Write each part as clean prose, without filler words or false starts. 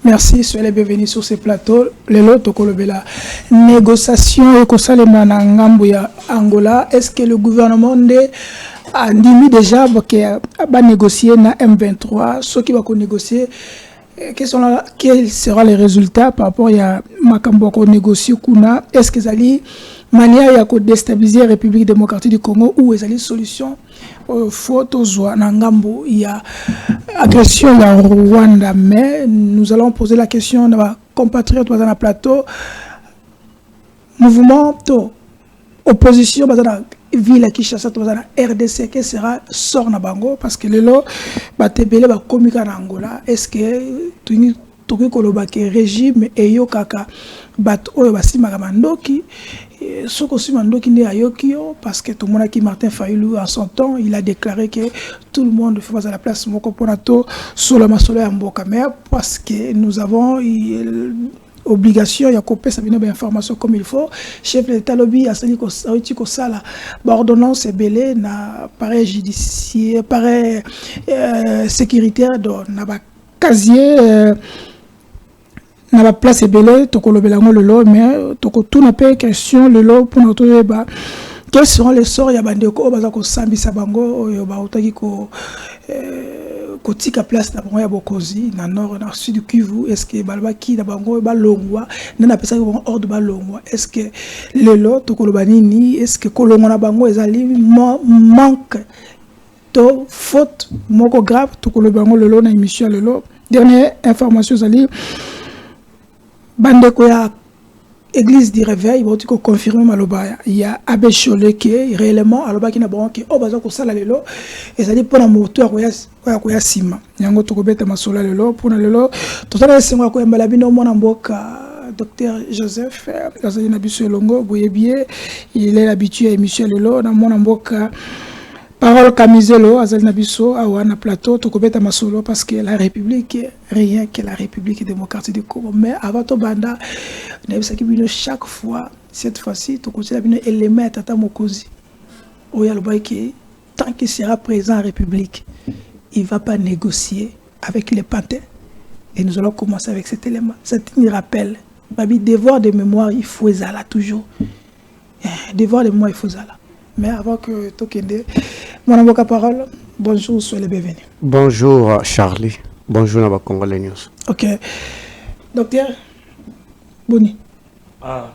Merci, soyez les bienvenus sur ce plateau. Le lot la négociation et na ngambo ya Angola. Est-ce que le gouvernement a dit déjà qu'il va négocier na M23, ceux qui vont négocier? Quels seront les résultats par rapport à Makambo qu'on négocie kuna? Est-ce que Zali manière de déstabiliser la République démocratique du Congo ou est-ce une solution photo Nangambo? Il y a agression à Rwanda, mais nous allons poser la question à nos compatriotes dans le plateau. Mouvement opposition dans la ville à Kinshasa, dans la RDC, qui sera sort na bango parce que le lot batebele ba komika na Angola. Est-ce que tout koloba ke régime et yo kaka bat oyo basima mandoki soko simandoki ne ayokio parce que tout le monde qui Martin Fayulu en son temps il a déclaré que tout le monde fait face à la place moko ponato sur la masolo ya mboka mais parce que nous avons obligation ya copier ça bien information comme il faut chef de l'État lobby a sali ko sala ba ordonnance belé na pareil judiciaire pareil sécuritaire do na ba casier na ba place belé to ko lobelango lelo mais to ko tout na pas question lelo pour notre ba quels seront les sorts ya bandeko o baza ko sambisa bango oyo ba utaki ko kotika place na bango ya bokozi na nord na sud du Kivu. Est-ce que balba ki na bango ba longwa na pesa ko ordre ba longwa? Est-ce que lelo to ko lobanini? Est-ce que kolongo na bango ezali manque to faute moko grave to ko lobango lelo na émission lelo? Dernière information zali bandeko ya Église du réveil, il faut confirmer maloba. Il y a Abbé Cholé qui est réellement aloba qui n'a pas qui au bazar ko sala lelo et ça dit pour la moteur ko ya sima. Yango to ko beta masola lelo pour na lelo to sala sengo ko mbala bino mona mboka Docteur Joseph Kazali na biso longo boyebie il est habitué à émission lelo na mona mboka Parole Camizelo, Azal Nabiso, Awana Plateau, Tokobeta Masolo, parce que la République, rien que la République démocratique du Congo. Mais avant tout, Banda, chaque fois, cette fois-ci, Tokobeta un élément à Tata Mokozi. Tant qu'il sera présent en République, il ne va pas négocier avec les pantins. Et nous allons commencer avec cet élément. C'est un rappel. Babi, devoir de mémoire, il faut ça toujours. Devoir de mémoire, il faut ça. Mais avant que Tokende, mon avocat parole, bonjour, soyez les bienvenus. Bonjour Charlie, bonjour Naba Congolais News. Ok. Docteur Boni. Ah.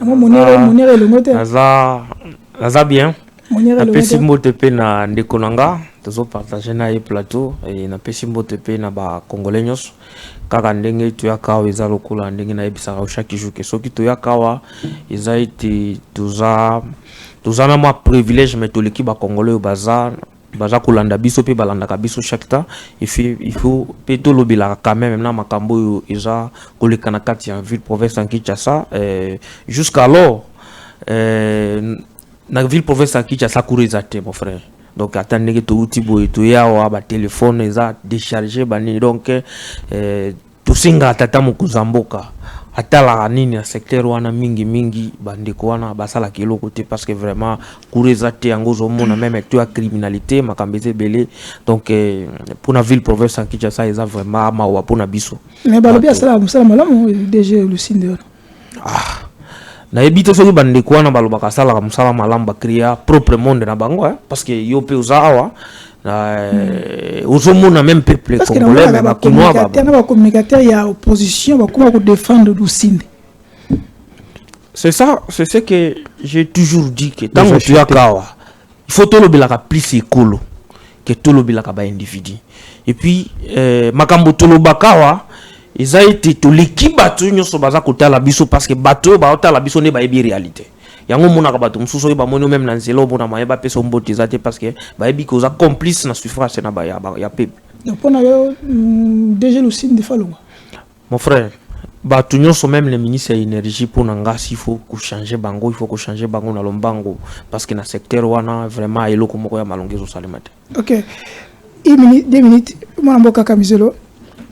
Monire le moteur. Naza bien. Monire le moteur. Napesi motepe na ndekonanga, tozo partager na e plateau et napesi motepe na ba Congolais News. Kaka ndenge tuyaka eza lokula ndenge na ebisaka chaque jour que soki tuyaka eza ite tozana ma privilège mais to l'équipe ba congolais baza kolanda biso pe balanda ka biso chaque temps il faut pe to lobila quand même na makambo eza koleka na kati ya ville province en Kinshasa jusqu'alors na ville province en Kinshasa kurizate mon frère. Donc attendez que tout type to ya wa ba téléphone eza décharger bani donc to singa tata mukuzamboka atala nini na secteur wana mingi bandeko wana basala kilo côté parce que vraiment kurizate yango zo mona même tu a criminalité makambeze belé donc pour la ville province en Kinshasa eza vraiment mawa pour na biso mais balobi asala malamu DG Lucinde ah na ebito so bandeko wana balobaka sala ka musala malamba créer propre monde na bango parce que yo pe uzawa na même peuple congolais mais bakinoa ba communicateur ya opposition ba comment défendre Lucinde. C'est ça, c'est ce que j'ai toujours dit que tant que tu as kawa il faut tout le bilaka plus écolo que tout le bilaka ba individu et puis makambo to lo bakawa ils a été to l'équipe batu nyoso baza kotala biso parce que bato ba otala biso ne ba ebi réalité yango mona ka bato mususo ba mono même na nzelo bona mayeba peso mbotizate parce que ba ebi ko za complice na suffrage na ba ya peuple. Donc pour na déjà le signe de falonga mon frère bato nyoso même le ministre de l'énergie pour nanga s'il faut ko changer bango il faut ko changer bango na lombango parce que na secteur wana vraiment eloko moko ya malongezo salemate. OK 1 minute 2 minutes mona mboka Kamizelo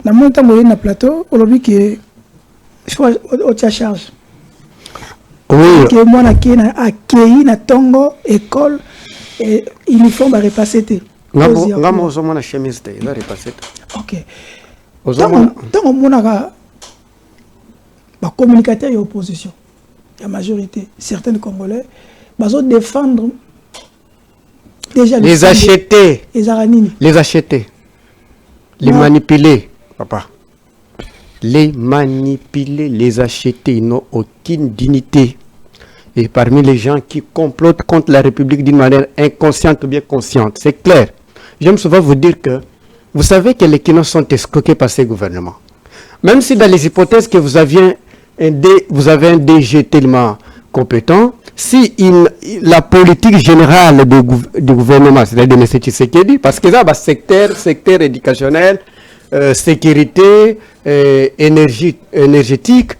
na monta moyen na plateau olobi que il faut au charge. Oui. Que moi na kena accueilli na tongo école et uniforme va repasser té. Ngamo zo mona chemise té va repasser. OK. Tongo mona ka les communicateurs et l'opposition, la majorité, certains Congolais, ils défendre déjà les acheter, les acheter, les manipuler, papa. Les manipuler, les acheter, ils n'ont aucune dignité. Et parmi les gens qui complotent contre la République d'une manière inconsciente ou bien consciente, c'est clair. J'aime souvent vous dire que vous savez que les Kinos sont escroqués par ces gouvernements. Même si dans les hypothèses que vous avez un DG tellement compétent, si la politique générale du gouvernement, c'est-à-dire de M. Tshisekedi, parce que ça, secteur éducationnel, sécurité, énergétique,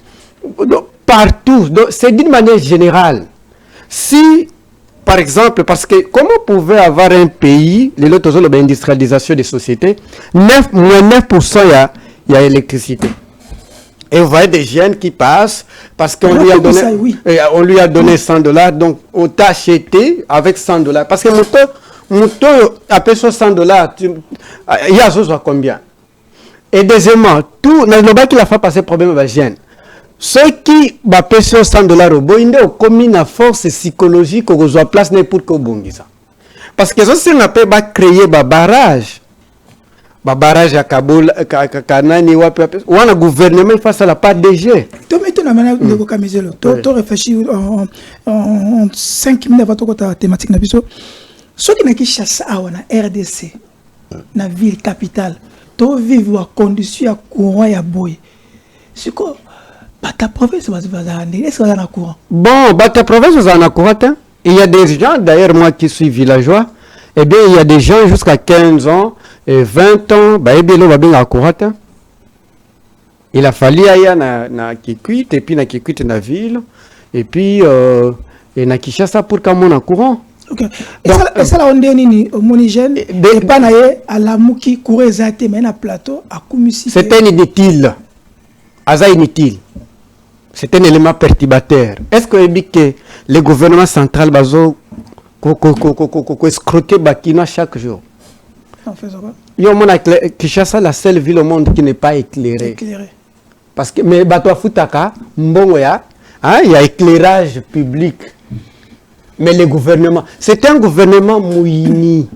partout, c'est d'une manière générale. Si, par exemple, parce que comment pouvait avoir un pays, l'industrialisation des sociétés, moins 9% il y a électricité. Et vous voyez des jeunes qui passent parce qu'on lui a donné $100, donc on t'a acheté avec $100. Parce que moto appelle ça $100, il y a ça combien? Et deuxièmement, tout, dans le bas qui a fait passer problème avec les jeunes. Ceux qui appellent ça $100 au bout, ils ont commis une force psychologique qu'on soit place pour que vous parce que ça, c'est un peu créer un barrage. Barrage à Kaboul, Kanani, ou un gouvernement face à la part DG. Tu réfléchis en 5 minutes avant la thématique. Ceux qui chassent à RDC, dans la ville capitale, tu vivent en condition à courant et à boy. C'est quoi? Ta province, est-ce que vous avez un courant? Bon, ta province, vous avez un courant. Il y a des gens, d'ailleurs, moi qui suis villageois, eh bien, il y a des gens jusqu'à 15 ans. Et 20 ans, il a fallu aller na Kikwit, et puis na Kikwit na ville, et puis na Kinshasa pour qu'on ait un courant. Ok. Et ça, on dit monigène, et pas à la mouki courir zate, mais na plateau, à Koumissi. C'était inutile. Aza inutile. C'est un élément perturbateur. Est-ce que le gouvernement central bazo escroquer Bakina chaque jour? Kinshasa, la seule ville au monde qui n'est pas éclairée. Parce que, mais Bato Futaka, il y a éclairage public. Mais le gouvernement, c'est un gouvernement mouini.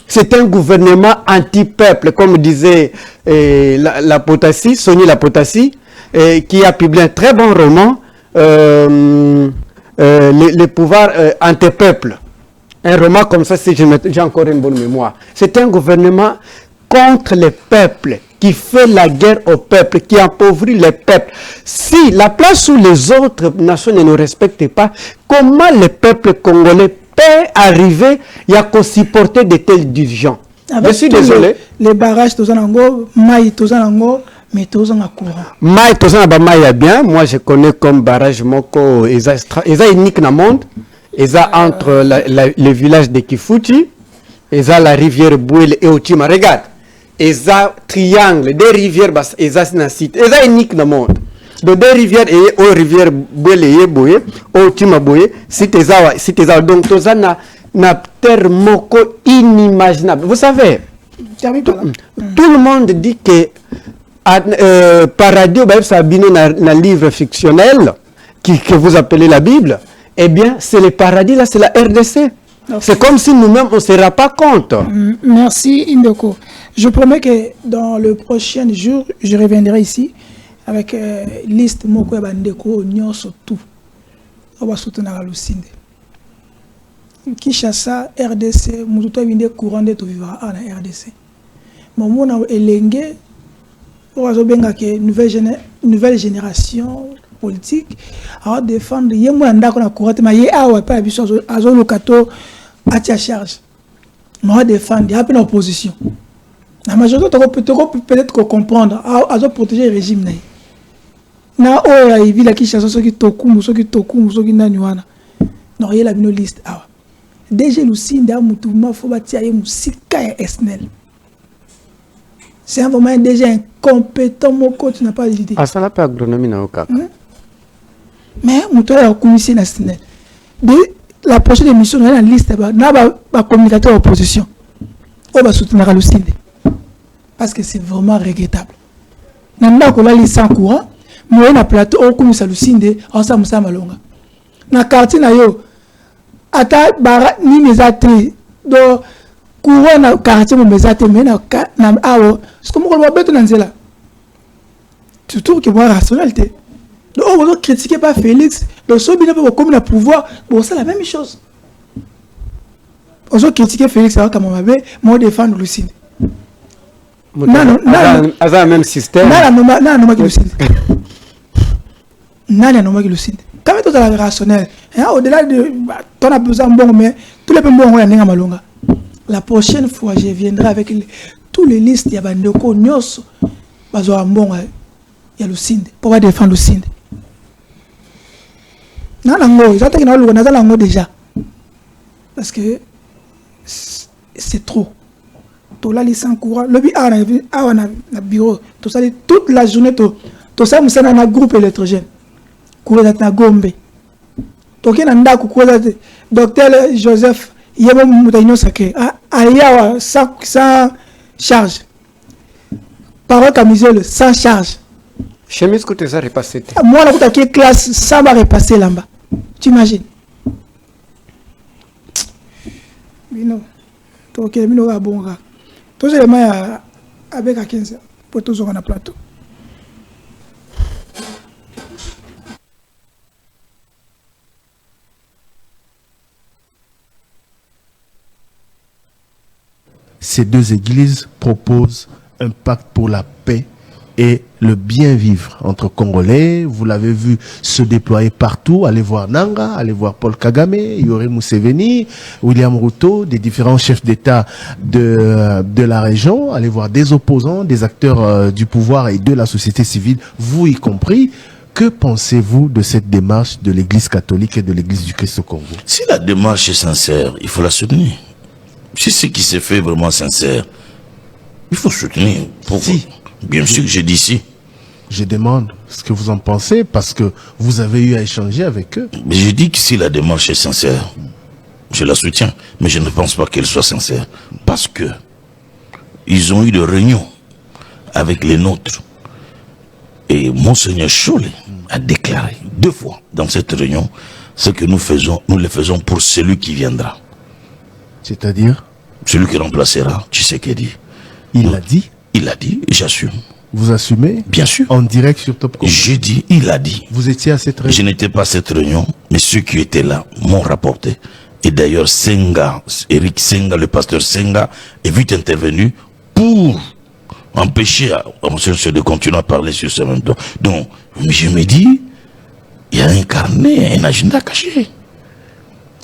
C'est un gouvernement anti-peuple, comme disait la Potassi, Sonny La Potassi, qui a publié un très bon roman, les pouvoirs anti-peuple. Un roman comme ça, si j'ai encore une bonne mémoire. C'est un gouvernement contre les peuples, qui fait la guerre au peuple, qui appauvrit les peuples. Si la place où les autres nations ne nous respectent pas, comment le peuple congolais peut arriver à supporter de tels dirigeants? Je suis désolé. Les barrages, tous en ango, maï, tous en ango, mais tous en courant. Maï, tous en ango, maï, bien. Moi, je connais comme barrage Moko, ils sont uniques dans le monde. Ils sont entre le village de Kifuti, ils ont la rivière Bouel et Otima. Regarde, ils ont triangle, des rivières, ils ont un site, ils sont uniques dans le monde. Donc, des rivières, et aux rivières Bouel et Bouel, Otima Bouel, c'est donc, tous na terre moko inimaginable. Vous savez, tout le monde dit que Paradis, ça a biné dans livre fictionnel que vous appelez la Bible. Eh bien, c'est le paradis, là, c'est la RDC. Okay. C'est comme si nous-mêmes, on ne se rend pas compte. Merci, Indoko. Je promets que dans le prochain jour, je reviendrai ici avec liste Moko Bandeko, Nyonso, tout. On va soutenir le Sinde. Kinshasa, RDC, Moutou Binde courant de tout vivre en RDC. Mon monde est lengue, on va bien que nouvelle génération politique à défendre yemo ndako na courant mais yé awa pa biso azo lokato à tia charge mais défendre y a une opposition la majorité peut-être comprendre azo protéger le régime na oya ivila Kinshasa soki tokumu soki nani wana non yé la bino liste awa DG Lusinda mutuma fo batia ye musika ya SNEL. C'est un moment déjà incompétent moko tu n'as pas l'idée. Ah ça la pas agronomie na okaka. Mais muto ya commission nationale. De la prochaine émission on a une liste ba communicateur opposition. On va soutenir Lusinda. Parce que c'est vraiment regrettable. Nanda ko la liste en courant moi na plateau au comme ça Lucinde ensemble ça malonga na quartier na yo ata bara ni mesate do courant na quartier mo mesate mais na awo ce que mo ko beto na nzela surtout que moi rationalité donc on va critiquer pas Félix donc so bien pas comme le pouvoir bon c'est la même chose on va critiquer Félix alors comme mabe moi défendre Lucinde non le même système non Lucinde nani anomaki Lucinde quand même tout à la rationnel au-delà de ton a besoin bon mais tous les bons on a malonga la prochaine fois je viendrai avec tous les listes ya bandeko nyos bazo ambonga ya Lucinde pour défendre Lucinde nanango j'attends na luka nazala ngo déjà parce que c'est trop to la licence courant le bi na bureau to ça toute la journée to ça musana na groupe électrogène kuweza na Gombe tokena ndako kuweza docteur Joseph yebo mutaino sake ayawa sans charge parole camisole sans charge chemise que ça repassé moi na kutaki classe ça va repasser là-bas tu imagines bino tokela bino ga bonga to je ma avec à 15 pour tous on a plateau. Ces deux églises proposent un pacte pour la paix et le bien vivre entre Congolais. Vous l'avez vu se déployer partout. Allez voir Nanga, allez voir Paul Kagame, Yoweri Museveni, William Ruto, des différents chefs d'État de la région. Allez voir des opposants, des acteurs du pouvoir et de la société civile, vous y compris. Que pensez-vous de cette démarche de l'Église catholique et de l'Église du Christ au Congo? Si la démarche est sincère, il faut la soutenir. Si ce qui s'est fait vraiment sincère, il faut soutenir. Si. Bien sûr que j'ai dit si. Je demande ce que vous en pensez parce que vous avez eu à échanger avec eux. Mais je dis que si la démarche est sincère, je la soutiens. Mais je ne pense pas qu'elle soit sincère. Parce que ils ont eu des réunions avec les nôtres. Et Monseigneur Chollet a déclaré 2 fois dans cette réunion ce que nous faisons, nous le faisons pour celui qui viendra. C'est-à-dire? Celui qui remplacera Tshisekedi. Il l'a dit? Il l'a dit, et j'assume. Vous assumez? Bien sûr. En direct sur Top Congo? J'ai dit, il a dit. Vous étiez à cette réunion? Je n'étais pas à cette réunion, mais ceux qui étaient là m'ont rapporté. Et d'ailleurs, Senga, Eric Senga, le pasteur Senga, est vite intervenu pour empêcher à M. de continuer à parler sur ce même temps. Donc, je me dis, il y a un carnet, un agenda caché.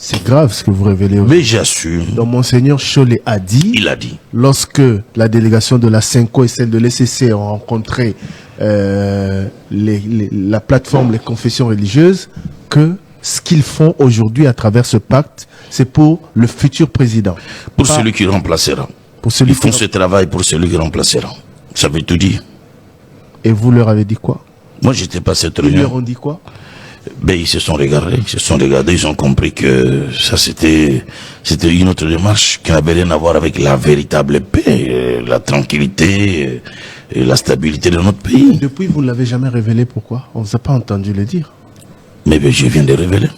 C'est grave ce que vous révélez aujourd'hui. Mais j'assume. Donc Monseigneur Chollet a dit, il a dit, lorsque la délégation de la CENCO et celle de l'ECC ont rencontré la plateforme Les Confessions Religieuses, que ce qu'ils font aujourd'hui à travers ce pacte, c'est pour le futur président. Pour celui qui remplacera. Pour celui Ils font ce travail pour celui qui remplacera. Ça veut tout dire. Et vous leur avez dit quoi? Moi, j'étais pas à cette Ils réunion. leur ont dit quoi? Ben, ils se sont regardés, ils ont compris que ça c'était une autre démarche qui n'avait rien à voir avec la véritable paix, la tranquillité, et la stabilité de notre pays. Depuis, vous ne l'avez jamais révélé, pourquoi? On ne vous a pas entendu le dire. Mais ben, je viens de révéler.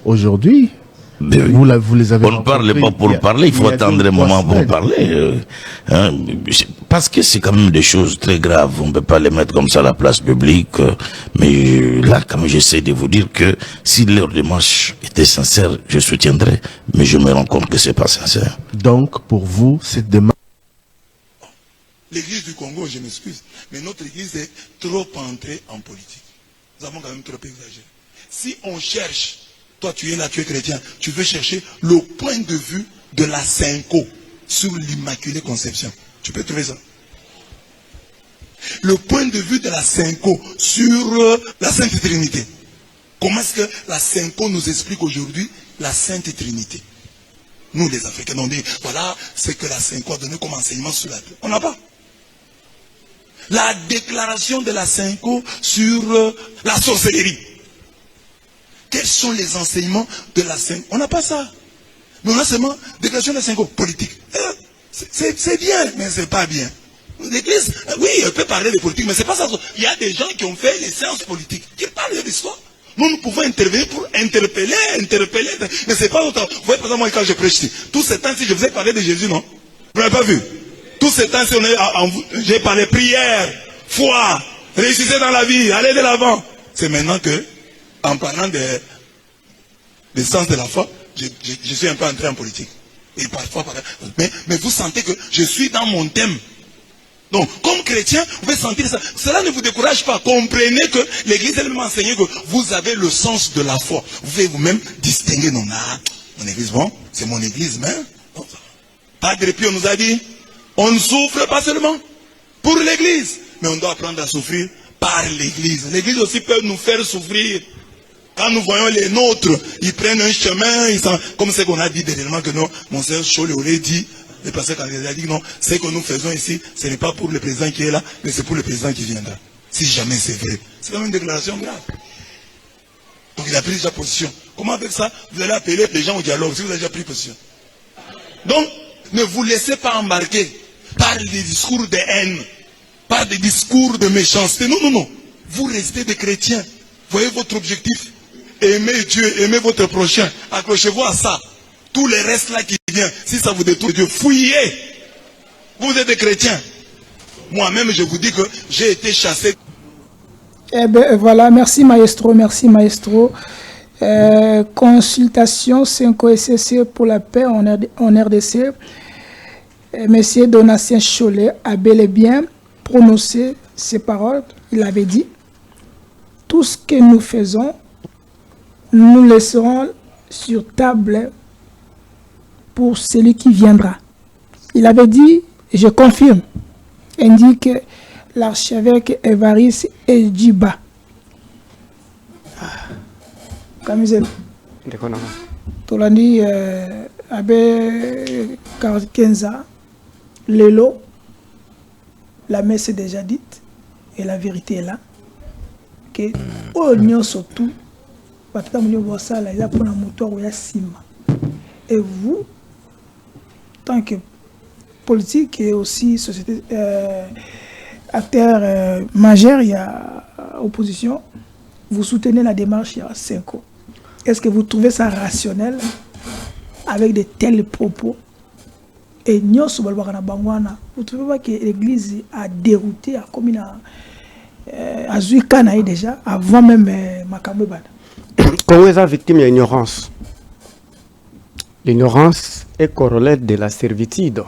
Aujourd'hui, ben, oui. vous les avez... On ne parle pas pour parler, il faut attendre un moment pour parler. Parce que c'est quand même des choses très graves, on ne peut pas les mettre comme ça à la place publique. Mais là, quand même, j'essaie de vous dire que si leur démarche était sincère, je soutiendrais. Mais je me rends compte que c'est pas sincère. Donc, pour vous, cette démarche... L'église du Congo, je m'excuse, mais notre église est trop entrée en politique. Nous avons quand même trop exagéré. Si on cherche, toi tu es là, tu es chrétien, tu veux chercher le point de vue de la CENCO sur l'Immaculée Conception. Tu peux trouver ça. Le point de vue de la CENCO sur la Sainte Trinité. Comment est-ce que la CENCO nous explique aujourd'hui la Sainte Trinité? Nous les Africains, on dit, voilà ce que la CENCO a donné comme enseignement sur la terre. On n'a pas. La déclaration de la CENCO sur la sorcellerie. Quels sont les enseignements de la CENCO? On n'a pas ça. Mais on a seulement déclaration de la CENCO politique. C'est bien, mais c'est pas bien. L'église, oui, elle peut parler de politique, mais c'est pas ça. Il y a des gens qui ont fait les séances politiques, qui parlent de l'histoire. Nous pouvons intervenir pour interpeller, mais c'est pas autant. Vous voyez, par exemple, moi, quand je prêche ici, tous ces temps-ci, je vous ai parlé de Jésus, non? Vous n'avez pas vu? Tous ces temps-ci, j'ai parlé prière, foi, réussissez dans la vie, allez de l'avant. C'est maintenant que, en parlant des sens de la foi, je suis un peu entré en politique. Et parfois, mais vous sentez que je suis dans mon thème. Donc, comme chrétien, vous pouvez sentir ça. Cela ne vous décourage pas. Comprenez que l'Église elle-même enseigne que vous avez le sens de la foi. Vous pouvez vous-même distinguer. Non, mon Église, bon, c'est mon Église, mais bon, Padre Pio nous a dit, on ne souffre pas seulement pour l'Église, mais on doit apprendre à souffrir par l'Église. L'Église aussi peut nous faire souffrir. Quand nous voyons les nôtres, ils prennent un chemin, comme ce qu'on a dit dernièrement que non, mon sœur Choléolé dit, le pasteur Kagé a dit non, ce que nous faisons ici, ce n'est pas pour le président qui est là, mais c'est pour le président qui viendra. Si jamais c'est vrai. C'est quand même une déclaration grave. Donc il a pris déjà position. Comment avec ça, vous allez appeler les gens au dialogue, si vous avez déjà pris position? Donc, ne vous laissez pas embarquer par des discours de haine, par des discours de méchanceté. Non, non, non. Vous restez des chrétiens. Voyez votre objectif. Aimez Dieu, aimez votre prochain. Accrochez-vous à ça. Tout le reste là qui vient, si ça vous détourne Dieu, fouillez. Vous êtes des chrétiens. Moi-même, je vous dis que j'ai été chassé. Eh bien, voilà, merci maestro, merci maestro. Consultation 5 SCC pour la paix en RDC. Monsieur Donatien Cholet a bel et bien prononcé ces paroles. Il avait dit, tout ce que nous faisons, nous laisserons sur table pour celui qui viendra. Il avait dit, et je confirme, indique l'archevêque Évariste Edjiba. Camisel. Tolani avait 15 ans. Lélo, la messe est déjà dite et la vérité est là. Que on surtout, et vous, tant que politique et aussi société acteur majeur, il y a opposition, vous soutenez la démarche il y a 5 ans. Est-ce que vous trouvez ça rationnel avec de tels propos? Et vous ne trouvez pas que l'Église a dérouté, a commis à Zuikana déjà, avant même Makambebana? Comment est victime d'ignorance? L'ignorance est corollaire de la servitude.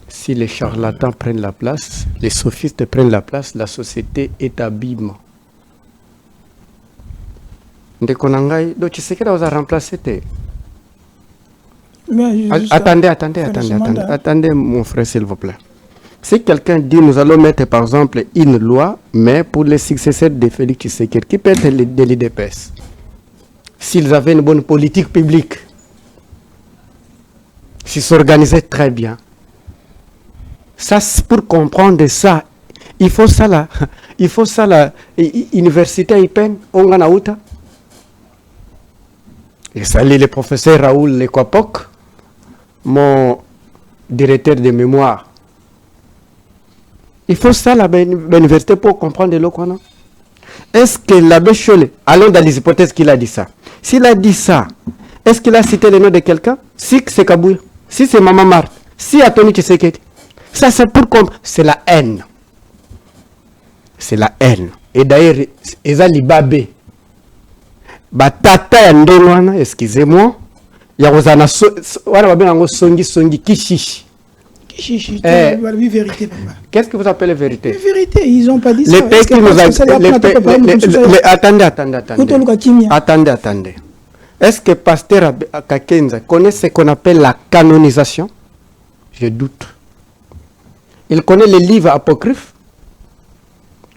Si les charlatans prennent la place, les sophistes prennent la place, la société est abîme. Donc tu sais que vous a remplacé. Attendez, mon frère, s'il vous plaît. Si quelqu'un dit, nous allons mettre par exemple une loi, mais pour les successeurs de Félix Tshisekedi, qui peut être de l'IDPS, s'ils avaient une bonne politique publique, s'ils s'organisaient très bien, ça, pour comprendre ça, il faut ça là, université IPEN, Onganauta. Et salut le professeur Raoul Lekwapok, mon directeur de mémoire. Il faut ça là, l'université pour comprendre le quoi, non? Est-ce que l'abbé Cholet, allons dans les hypothèses qu'il a dit ça. S'il a dit ça, est-ce qu'il a cité le nom de quelqu'un? Si c'est Kabouya, si c'est Maman Marthe, si Anthony Tshisekedi. Ça c'est pour comprendre. C'est la haine. C'est la haine. Et d'ailleurs, Eza Libabé. Batata Yandolwana, excusez-moi. Yawazana songi kishishi. Vérité, papa. Qu'est-ce que vous appelez vérité? Vérité, ils n'ont pas dit les ça. pays qui nous attendez. Est-ce que Pasteur Kakenza connaît ce qu'on appelle la canonisation? Je doute. Il connaît les livres apocryphes?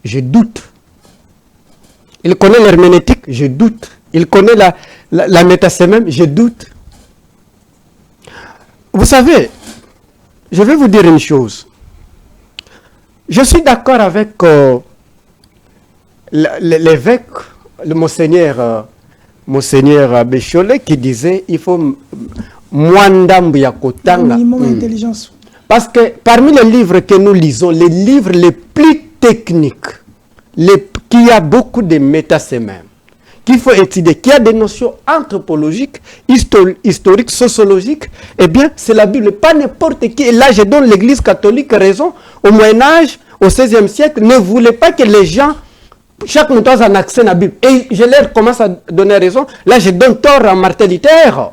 Je doute. Il connaît l'herméneutique? Je doute. Il connaît la métasémème? Je doute. Vous savez, je vais vous dire une chose. Je suis d'accord avec l'évêque, le Monseigneur Bécholet, qui disait il faut moins d'ambia kotanga. Minimum d'intelligence. Parce que parmi les livres que nous lisons, les livres les plus techniques, qui a beaucoup de métasémèmes, qu'il faut étudier, qui a des notions anthropologiques, historiques, sociologiques, eh bien, c'est la Bible. Pas n'importe qui. Et là, je donne l'Église catholique raison. Au Moyen-Âge, au XVIe siècle, ne voulait pas que les gens, chaque mouton a un accès à la Bible. Et je leur commence à donner raison. Là, je donne tort à Martin Luther.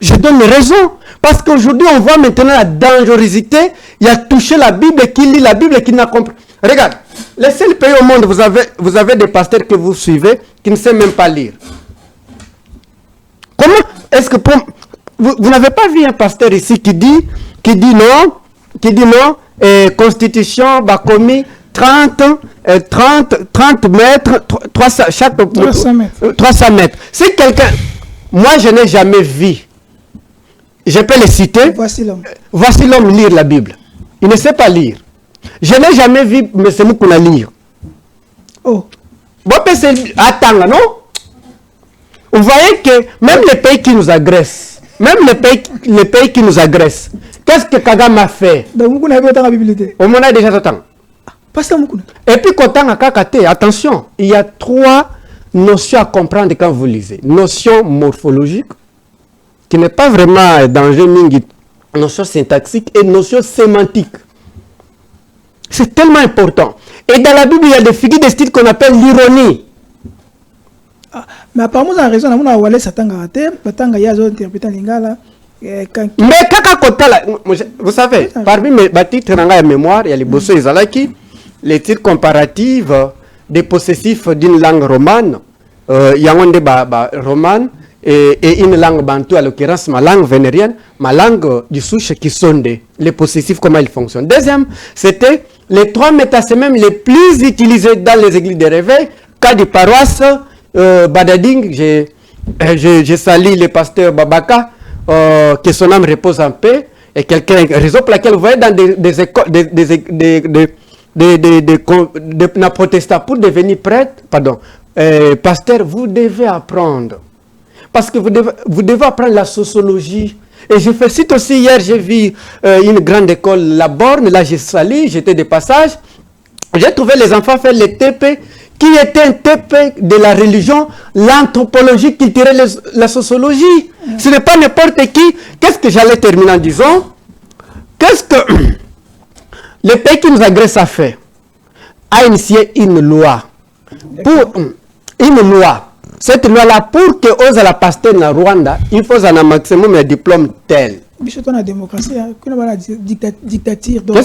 Je donne raison. Parce qu'aujourd'hui, on voit maintenant la dangerosité. Il a touché la Bible, qui lit la Bible et qui n'a compris. Regarde, le seul pays au monde, vous avez des pasteurs que vous suivez qui ne savent même pas lire. Comment est-ce que vous n'avez pas vu un pasteur ici qui dit non, Constitution, Bakomi, 30 mètres, 300 mètres. Si quelqu'un, moi je n'ai jamais vu, je peux le citer, voici l'homme lire la Bible. Il ne sait pas lire. Je n'ai jamais vu M. Moukouna lire. Oh. Bon, attends, non? Vous voyez que même les pays qui nous agressent, qu'est-ce que Kagame a fait? Donc, Moukouna a la Bible. On a déjà autant. Et puis, quand on a Kakate, attention, il y a 3 notions à comprendre quand vous lisez. Notion morphologique, qui n'est pas vraiment danger, notion syntaxique et notion sémantique. C'est tellement important. Et dans la Bible, il y a des figures de style qu'on appelle l'ironie. Ah, mais apparemment, vous avez raison. On a oualé Satan Garaté, Satan Gayazo interprétant Lingala. Mais vous savez, parmi mes titres dans la mémoire, il y a les Bosso Izalaki, les titres comparatifs des possessifs d'une langue romane. Il y a un débat romane et une langue bantou, à l'occurrence ma langue vénérienne, ma langue du souche qui sont les possessifs, comment ils fonctionnent. Deuxième, c'était les 3 métasémèmes les plus utilisés dans les églises de réveil. Cas de paroisse, Badading, j'ai sali le pasteur Babaka, que son âme repose en paix, et quelqu'un, raison pour laquelle vous voyez dans des écoles, des protestants, pour devenir prêtre, pasteur, vous devez apprendre. Parce que vous devez apprendre la sociologie. Et je félicite aussi, hier, j'ai vu une grande école, la Borne, là j'ai sali, j'étais de passage. J'ai trouvé les enfants faire le TP, qui était un TP de la religion, l'anthropologie qui tirait la sociologie. Ce n'est pas n'importe qui. Qu'est-ce que j'allais terminer en disant? Qu'est-ce que le pays qui nous agresse a fait? A initié une loi. Cette loi-là, pour que ose la pasteur na Rwanda, il faut un maximum de diplôme tel. La démocratie, la dictature. Donc, en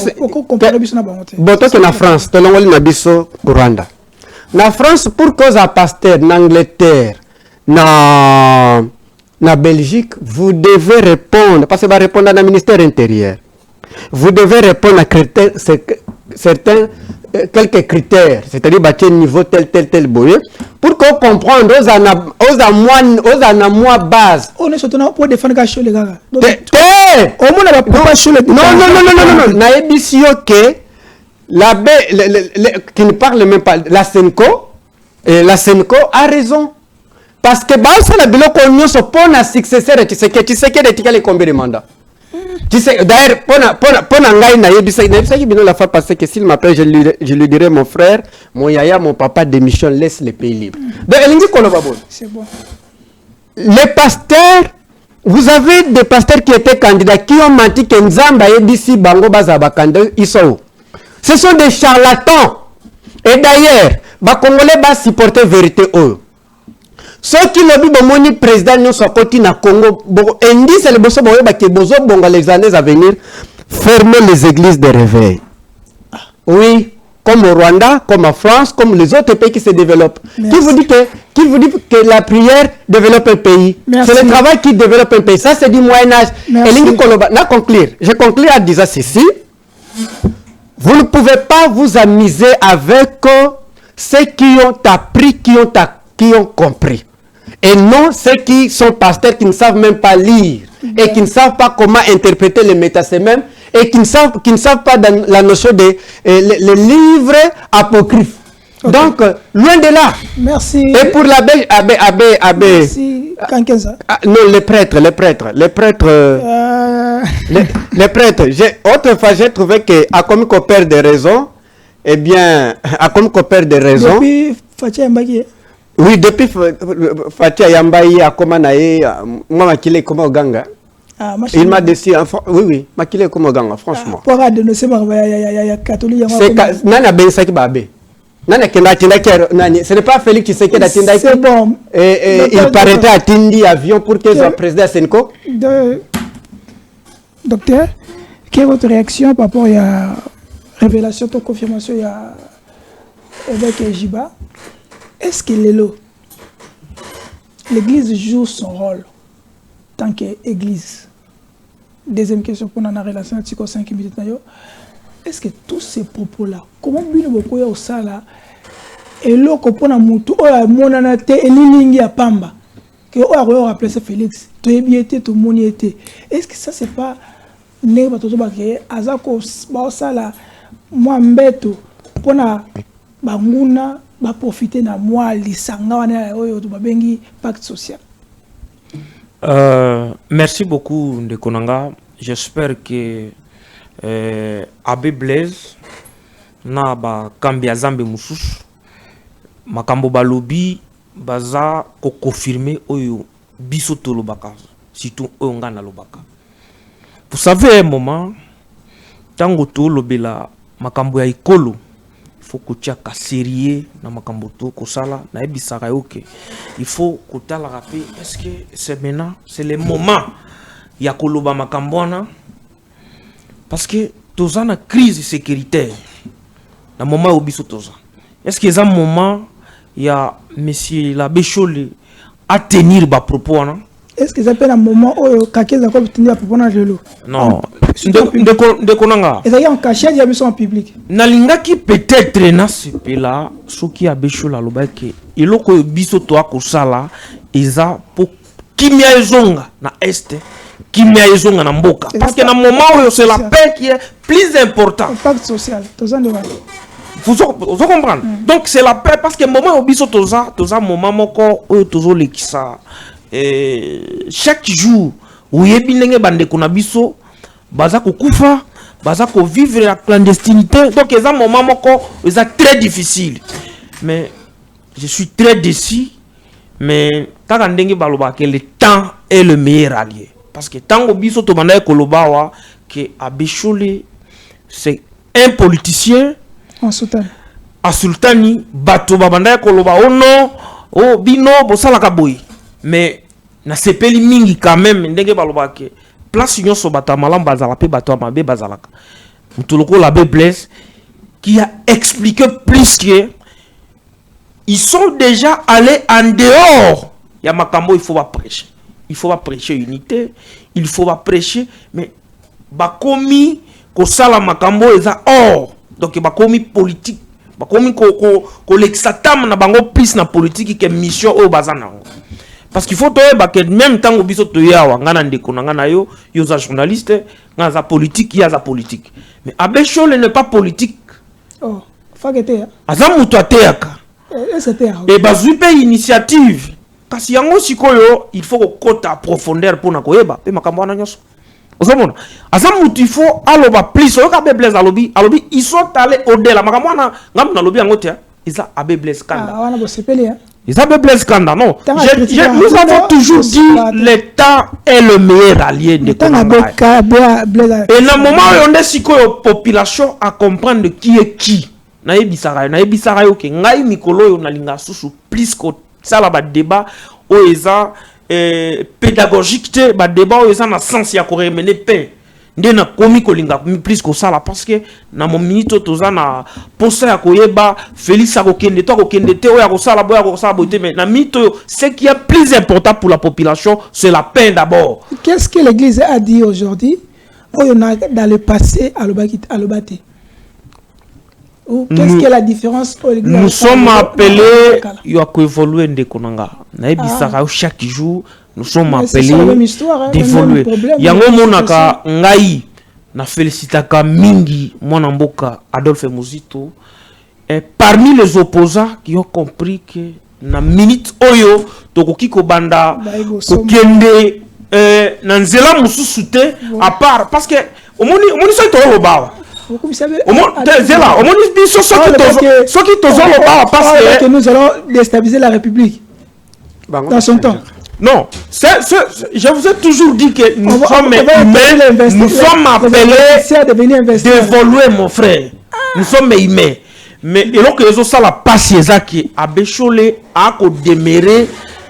France, Rwanda. En France, pour cause à pasteur, en Angleterre, en Belgique, vous devez répondre, parce que vous répondre dans le ministère intérieur. Vous devez répondre à certains quelques critères, c'est-à-dire bâtir niveau tel boyer, pour qu'on comprenne aux anamoi base. On est surtout pour défendre les gars. Non, naebisio que qui ne parle même pas, la Senko a raison. Parce que ça la biloko nyonso pona successeur tu sais que les combien de mandats. Tu sais, d'ailleurs, la fois passée que s'il m'appelle, je lui dirai mon frère, mon yaya, mon papa, démission, laisse les pays libres. C'est bon. Les pasteurs, vous avez des pasteurs qui étaient candidats, qui ont menti que Nzamba et d'ici Bango Bazaba candidat, ils sont où? Ce sont des charlatans. Et d'ailleurs, les Congolais vont supporter la vérité. Ceux qui l'ont vu, le président nous soit côté na Congo, indice le bosso les années à venir, fermer les églises de réveil. Oui, comme au Rwanda, comme en France, comme les autres pays qui se développent. Qui vous dit que la prière développe un pays? C'est le travail qui développe un pays. Ça, c'est du Moyen-Âge. Je conclue en disant ceci. Vous ne pouvez pas vous amuser avec ceux qui ont appris, qui ont compris. Et non ceux qui sont pasteurs qui ne savent même pas lire et qui ne savent pas comment interpréter les métasémèmes et qui ne savent pas dans la notion des les livres apocryphes. Ok. Donc, loin de là. Merci. Et pour l'abbé, Merci. Kankenza. non, les prêtres. Les prêtres, autrefois, j'ai trouvé que, à comme qu'on perd des raisons, eh bien, à comme qu'on perd des raisons. Depuis Fatia Mbaki. Oui, depuis Fatia Yambaye, à Komanae, moi, Makile, comme au Ganga. Il m'a décidé, oui, Makile, comme au Ganga, franchement. Pour dénoncer, il y a catholique. C'est Nana Bensaki Babé. Ce n'est pas Félix Tshisekedi à Tindaki. C'est bon. Et il paraîtait à Tindi avion pour qu'il soit président à Senko. Docteur, quelle est votre réaction par rapport à la révélation, de confirmation avec Jiba? Est-ce que l'Église joue son rôle tant qu'Église? Deuxième question pour la relation avec 5 minutes. Est-ce que tous ces propos-là, comment bien beaucoup au sala et l'autre pour la moutou, monanate et l'illingi à Pamba, que on a rappelé ça Félix, tout est bien été, tout le monde était. Est-ce que ça c'est pas né par tout ça que azako ba sala moi mbeto pour na banguna ba profiter na moi lisanga wana oyo to babengi pacte social? Merci beaucoup Ndekonanga. J'espère que Abbé Blaise na ba kambia zambe mususu makambo balobi baza ko confirmer oyo biso tolobaka surtout oyo ngana lobaka. Vous savez un moment tango tolobela makambo ya ikolo faut que tu ka sérieux na makambo to ko sala na ebisaka yoke il faut ko tala rappeler est-ce que c'est maintenant c'est le moment ya koloba makambo wana parce que toza na crise sécuritaire na moment où biso toza. Est-ce que c'est un moment il y a monsieur l'abbé Chole à tenir ba propos wana? Est-ce que c'est un moment où kakeza ko tenir ba propos na jelo? Non, de konanga. Et ça y est en cachette, il y a besoin en public. Nalingaki peut-être na sepela soki abbé Chole aloba ke eloko biso to akosala eza po kimia ezonga na est. Kimia ezonga na mboka parce que na moment où c'est la paix qui est plus important. Pacte social, vous comprenez? Donc c'est la paix parce que moment où biso toza moment moko où tozo lekisa chaque jour où yebi ndenge bande kuna biso baza ko kufa baza ko vivre la clandestinité donc c'est un moment moko c'est très difficile mais je suis très déçu mais kaka ndenge baloba que le temps est le meilleur allié. Parce que tant que biso to banda kolobawa que Abbé Chole c'est un politicien en sultan a sultani bato banda koloba oh non oh bino bosala ka boy mais na sepeli mingi quand même ndenge baloba que place nyonso bata malam bazala pe bato mabe bazalaka mutuloko l'abbé Blaise qui a expliqué plus que ils sont déjà allés en dehors ya makambo il faut pas prêcher. Il faut pas prêcher unité, il faut pas prêcher, mais bakomi ko sala makambo eza or. Donc bakomi politique, bakomi ko l'exatam na bango plus na politique que mission o bazana. Parce qu'il faut que même temps biso to yawa ngana ndeko ngana yo za journaliste, ngana za politique, ya za politique. Mais Abbé Chole n'est pas politique. Oh, fagete. Azamu to ateyaka. Et bazui pe initiative. Kasi yango sikoyo il faut ko kota profondeur pour na koyeba pe makambo na nyoso. Ozomona azamutu il faut aloba plus oyoka Abbé Blaise alobi ils sont allés au-delà makambo na ngam na lobi yango te isa Abbé Blaise Kanda. Ah wana bo sepeli Isa Abbé Blaise Kanda non. Nous avons toujours dit le temps est le meilleur allié de Konanga. Et na moment où on est sikoyo population à comprendre qui est qui. Na yebisara yo ke ngai mikolo yo na linga susu plus ko ça là bas débat où ils ont pédagogique te bas débat où ils ont na sens ya ko remener paix ndé na komi ko linga plus que ça là parce que na mon minute toza na posa ya koyeba Félix a kokende to kokende te o ya ko sala boya mais na minute ce qui est plus important pour la population c'est la paix d'abord. Qu'est-ce que l'église a dit aujourd'hui dans le passé à l'obati? Qu'est-ce qui est la différence? Nous sommes appelés à évoluer ndekonanga. Na ebisaka chaque jour nous sommes appelés d'évoluer. Yango monaka ngai na félicitaka mingi mwana mboka Adolphe Muzito Et parmi les opposants qui ont compris que na minute oyo tokoki kobanda kokende na nzela mususu te à part parce que omoni so to lobawa zela omoni biso soki tozo lobawa parce que nous allons déstabiliser la République dans son temps. Non, je vous ai toujours dit que nous sommes humains, nous sommes appelés d'évoluer, mon frère. Nous sommes humains. Mais il faut que les autres la patience qui a bécholé à demeurer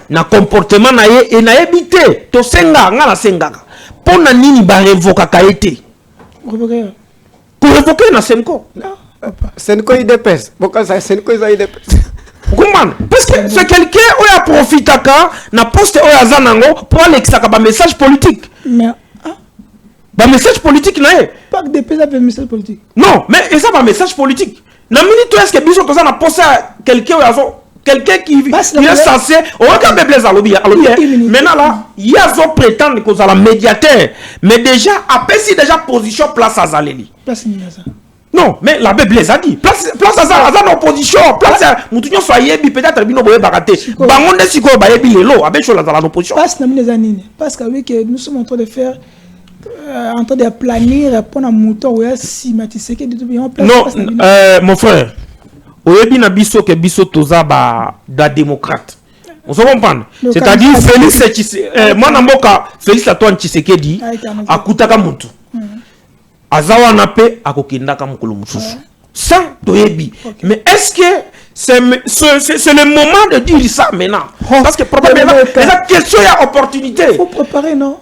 na comportement na ye et na éviter to senga ngala senga pour na nini ba révoquer kaité pour révoquer na senko Senko IDPS boka ça Senko IDPS comment parce que c'est quelqu'un qui a profité na poste oya zanango pour l'exaka ba message politique mais ba message politique na ye pas que DPS a un message politique non mais ça ba message politique na minute est-ce que biso toza na poste quelqu'un qui est censé on va quand même les alobi maintenant là il y a zo prétendre que la médiateur mais déjà après si déjà position place à Zaleli place ça non mais la Bible les a dit place à Zaleli opposition place mutunyo soyebi peut-être bino boye baraté bangonde siko bayebi lelo abe chola dans l'opposition place na les années parce que oui que nous sommes en train de faire en train de planir pour un mouton ou systématiser que tout place non mon frère oyebi na biso ke biso toza ba da démocrate on se comprend c'est-à-dire Félix moi na mboka Félix Antoine Tshisekedi akutaka mutu azawa na pe akokindaka mukulu mususu ça toyebi mais est-ce que c'est le moment de dire ça maintenant parce que probablement la question ya opportunité il faut préparer non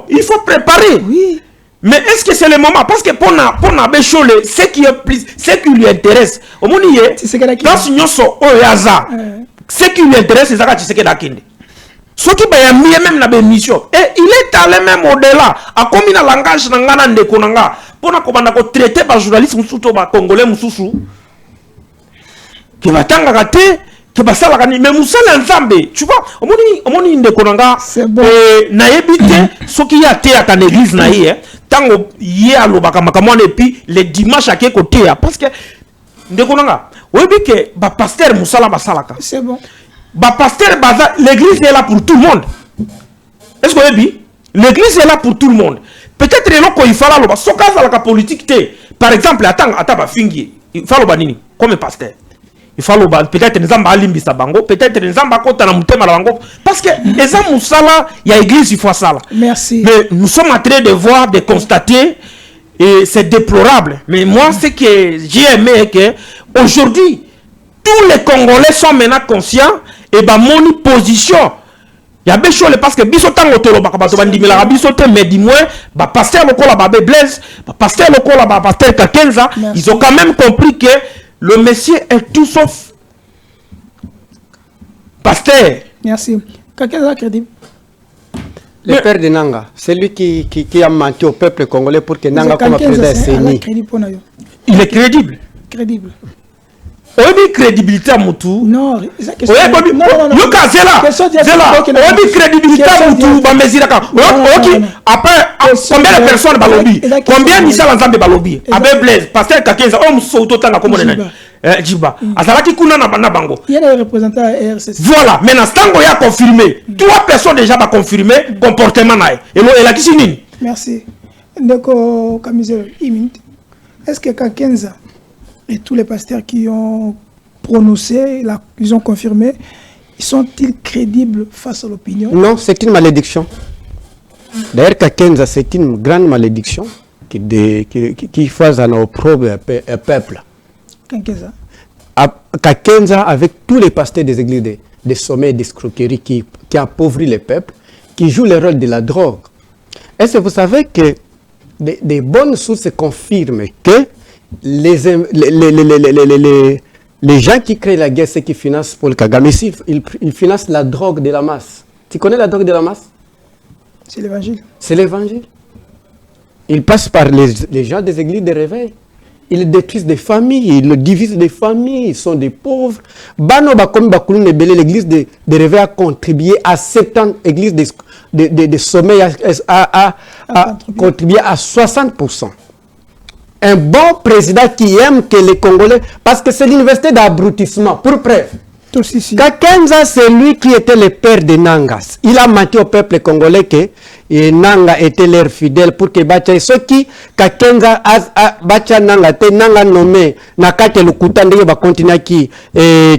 il faut préparer oui. Mais est-ce que c'est le moment parce que pour na bécholé ce qui est plus ce qui lui intéresse au moni dans ce nyoso oyaza ce qui lui intéresse c'est ça que Tshisekedi akende ce qui ba yambi même na mission et il est allé même au-delà a commis na langage na ngana ndeko nanga pona ko banda ko traiter ba journaliste mususu ba congolais mususu ki batanga kate que basala kani mais musala nzambe tu vois omoni ndeko nanga na yebite soki ya te ata l'église na ye tango ye alobaka makamwana et puis les dimanches à côté parce que ndeko nanga oyebi que ba pasteur musala basalaka c'est bon ba pasteur baza l'église est là pour tout le monde est-ce que oyebi l'église est là pour tout le monde peut-être eloko il fala loba soka za la politique te par exemple ata ba fingi il fala loba nini comme pasteur il faut peut-être nzamba alimbisa bango peut-être nzamba kota na mutema la bango parce que eza musala ya église il faut ça là merci mais nous sommes en train de voir de constater et c'est déplorable mais moi ce que j'ai aimé que aujourd'hui tous les Congolais sont maintenant conscients et ba moni position ya béchole parce que biso tango tolo bakabato bandimela biso te mais du moins ba pasteur lokola ba Blaise ba pasteur lokola ba pasteur Kakenza ils ont quand même compris que le monsieur est tout sauf pasteur. Merci. Quelqu'un est crédible. Le père de Nanga, c'est lui qui a menti au peuple congolais pour que Nanga comme président Séni. Il est crédible. Crédible. Oyebi crédibilité à Moutou. Non, c'est question. Non. Yoka Zela. Oyebi crédibilité à Moutou. Bameziraka. Après, combien de personnes balobi? Combien Michel Nzambe balobi? Abe Blaise, pasteur Kakenza, homme sauto tanga comme on Djiba. Azalaki kuna na bango. Il y a des représentants à RCC. Voilà. Maintenant, Stango ya confirmé. 3 personnes déjà ba confirmé comportement naï. Et la kisini. Merci. Donc, Kamizel, est-ce que Kakenza et tous les pasteurs qui ont prononcé, ils ont confirmé, ils sont-ils crédibles face à l'opinion? Non, c'est une malédiction. D'ailleurs, Kakenza, c'est une grande malédiction qui fait à nos propres peuples. Kakenza, avec tous les pasteurs des églises, des sommets et des escroqueries qui appauvrissent les peuples, qui jouent le rôle de la drogue. Est-ce que vous savez que des bonnes sources confirment que les gens qui créent la guerre, ceux qui financent Paul Kagame, ils financent la drogue de la masse. Tu connais la drogue de la masse? C'est l'évangile. C'est l'évangile. Ils passent par les gens des églises de réveil. Ils détruisent des familles, ils divisent des familles, ils sont des pauvres. Bano Bakomi Bakoulou Nebele, l'église de réveil a contribué à 7 ans, l'église de sommeil a contribué à 60%. un bon président qui aime que les Congolais, parce que c'est l'université d'abrutissement, pour preuve. Kakenza, c'est lui qui était le père de Nangas. Il a menti au peuple congolais que Nanga était leur fidèle pour que Bacha. Ce qui, Kakenza, Bacha Nanga, te Nanga nommé, Nakate Lukuta, Ndege va continuer qui,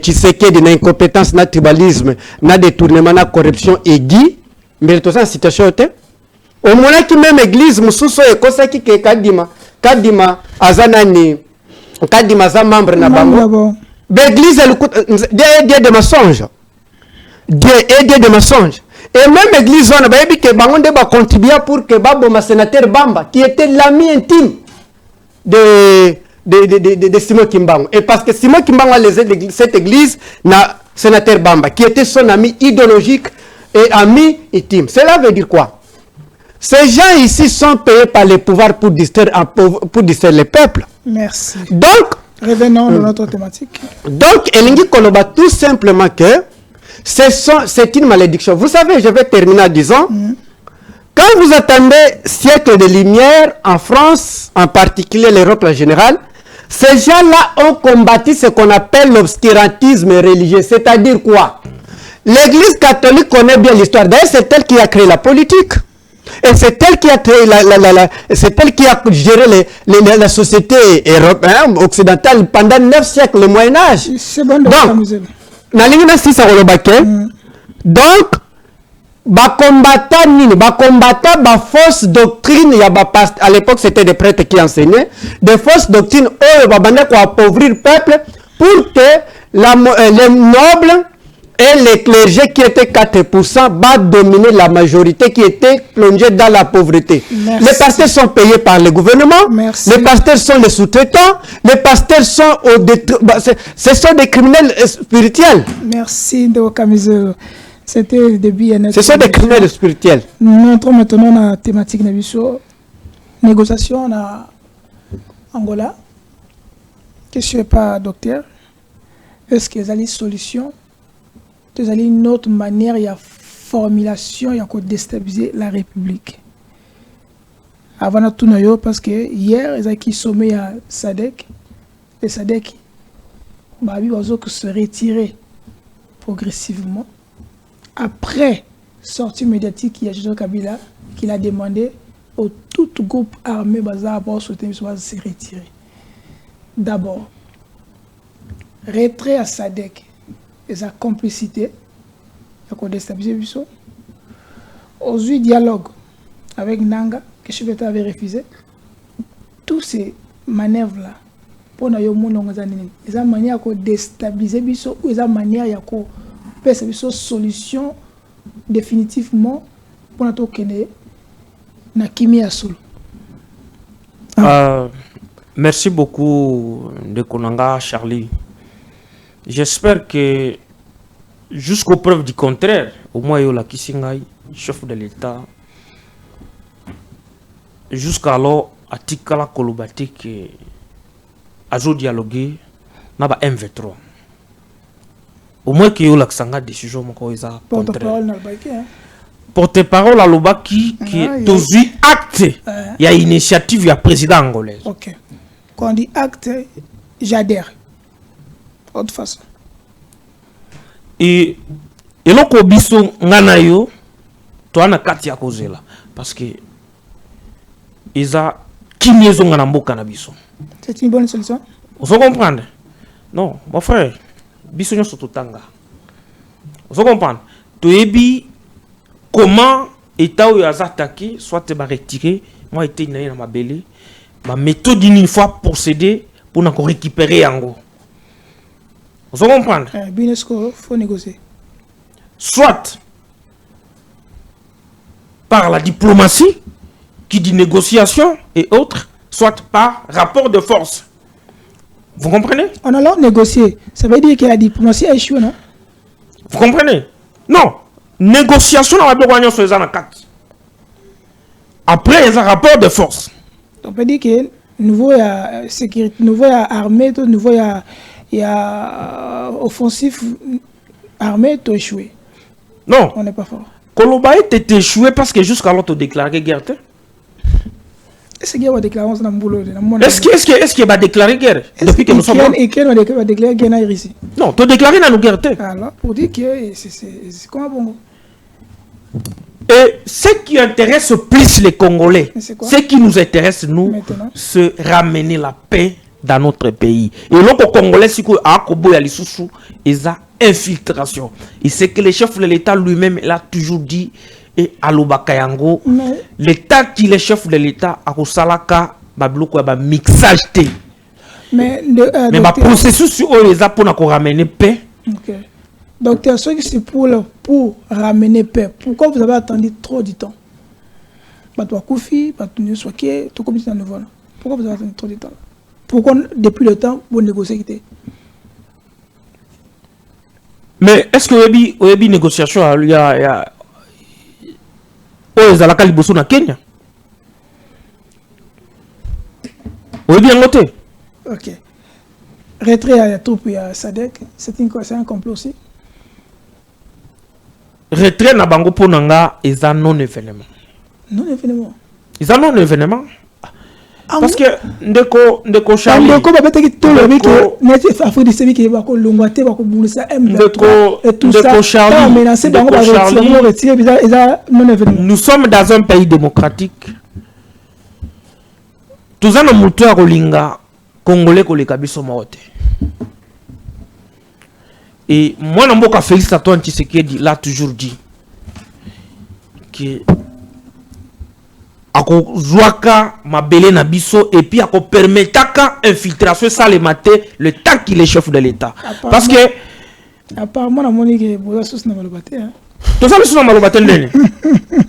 Tshisekedi, na incompétence, na tribalisme, na détournement, na corruption aiguë. Mais tout ça, en situation, au moment qui même église, Moussousso et Kosaki, que Kadima, Azanani, Kadima, za membre na bango. L'église, Dieu est Dieu de mensonges. Dieu est Dieu de mensonges. Et même l'église, on a dit que Bangonde va contribuer pour que Babo, sénateur Bamba, qui était l'ami intime de Simon Kimbango. Et parce que Simon Kimbango a laissé cette église, na sénateur Bamba, qui était son ami idéologique et ami intime. Cela veut dire quoi? Ces gens ici sont payés par le pouvoir pour distraire le peuple. Merci. Donc, revenons à notre thématique. Donc, Elingi Koloba, tout simplement que c'est une malédiction. Vous savez, je vais terminer en disant, quand vous attendez siècle de lumière en France, en particulier l'Europe en général, ces gens-là ont combattu ce qu'on appelle l'obscurantisme religieux. C'est-à-dire quoi? L'Église catholique connaît bien l'histoire. D'ailleurs, c'est elle qui a créé la politique. Et c'est elle qui a créé c'est elle qui a géré la société européenne, occidentale pendant 9 siècles, le Moyen-Âge. C'est bon de donc, combattant fausse doctrine, à l'époque c'était des prêtres qui enseignaient, des fausses doctrines, pour appauvrir le peuple, pour que les nobles et les clergés qui étaient 4% va dominer la majorité qui était plongée dans la pauvreté. Merci. Les pasteurs sont payés par le gouvernement. Merci. Les pasteurs sont les sous-traitants. Les pasteurs sont ce sont des criminels spirituels. Merci de Kamizelo. C'était le début. Ce sont des criminels spirituels. Nous entrons maintenant dans la thématique de la négociation en Angola. Qu'est-ce que pas, docteur? Est-ce qu'il y a des solutions? Il y a une autre manière, il y a formulation, il y a quoi déstabiliser la République. Avant tout, parce que hier, il y a qui sommet à SADC. Et SADC, il va se retirer progressivement. Après sortie médiatique, il y a Joseph Kabila qui l'a demandé au tout groupe armé de se retirer. D'abord, retrait à SADC. Et sa complicité, il faut déstabiliser Bissau. Aujourd'hui, dialogue avec Nanga, que Chibeta avait refusé. Toutes ces manœuvres-là, pour nous, ils ont une manière de déstabiliser Bissau, ou ils ont une manière de faire une solution définitivement pour nous connaître na Kimi Asolo. Merci beaucoup de Konanga Charlie. J'espère que jusqu'aux preuves du contraire, au moins il y a la Kisingai, chef de l'État, jusqu'alors, à Tikala Kolobati, que a dialogué, n'a pas M23. Au moins qu'il y a la décision, porte-parole à Lobaki qui est aussi acté. Il y a une initiative, il y a président angolais. Ok. Quand on dit acte, j'adhère. De toute façon. Et l'autre biso nganayo, toi na kati ya kozela parce que isa kimiezo ngana mboka na biso. C'est une bonne solution. Vous comprenez? Non, mon frère, biso nyoso totanga. Vous comprenez? Toyebi comment état ou attaqué soit te ba retirer, moi été na ma belé, ma méthode une fois procéder pour na récupérer yango. Vous comprenez? Bien est-ce qu'il faut négocier? Soit par la diplomatie, qui dit négociation et autres, soit par rapport de force. Vous comprenez? On a alors négocié. Ça veut dire que la diplomatie a échoué, non? Vous comprenez? Non. Négociation, on va dire sur les ans 4. Après, il y a un rapport de force. On peut dire que nouveau sécurité, nouveau armée, nouveau il y a offensif armé, tu as échoué. Non. On n'est pas fort. Koloba était échoué parce que jusqu'à l'autre déclaré guerre. Est-ce qu'il y a une déclaration dans le boulot? Est-ce qu'il va déclarer guerre depuis que nous sommes là? Et qu'il va déclarer guerre ici? Non, tu déclares dans nos guerres. Alors, pour dire que c'est comment bon? Et ce qui intéresse plus les Congolais, ce qui nous intéresse, nous, c'est ramener la paix dans notre pays. Et donc, les Congolais, si vous avez ils ont infiltration. Et c'est que le chef de l'État lui-même, il a toujours dit, et à l'Obakayango, l'État qui est le chef de l'État, à Kosalaka, il mixage. Mais le processus sur eux, ils ont pour ramener paix. Docteur, ce qui c'est pour ramener paix, pourquoi vous avez attendu trop de temps? Pourquoi vous avez attendu trop de temps? Pourquoi depuis le temps vous négociez? Mais est-ce que vous avez une négociation il y a au Kenya? Vous avez bien noté? Ok. Retrait à la troupe à SADC, c'est un complot aussi? Retrait na bango ponanga est un non-événement. Non-événement? Ils ont non-événement. Parce que ndeko Charlie ndeko babeta ki to lobi que net Afrique du Sud qui va ko longwaté va ko boulisa M23 et tout ça Charlie menacé bango ba retirer ils non-événement. Nous sommes dans un pays démocratique. Tous en mutu a kolinga congolais ko le kabiso maote. Et moi, Namboka Félix Antoine Tshisekedi l'a toujours dit que ako zwaka mabele na biso et puis ako permetaka infiltration ça le matin le temps qu'il est chef de l'État. Parce que apparemment la monique boza sous na malobate hein. Tout ça le sous na malobate ndene.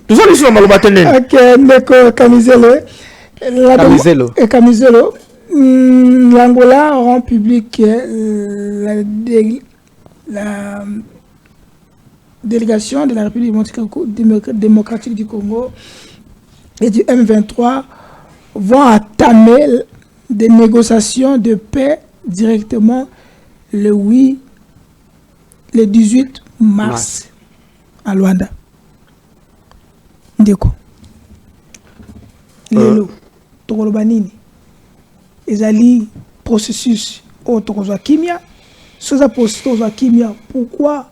Tout ça le sous na malobate ndene. OK, ndeko Kamizelo. L'Angola rend public la délégation de la République démocratique du Congo et du M23 vont entamer des négociations de paix directement le 18 mars à Luanda. Ndeko. Lelo, Tokolobanini. Ezali processus au Tokozwa Kimia. Soza processus au Kimia. Pourquoi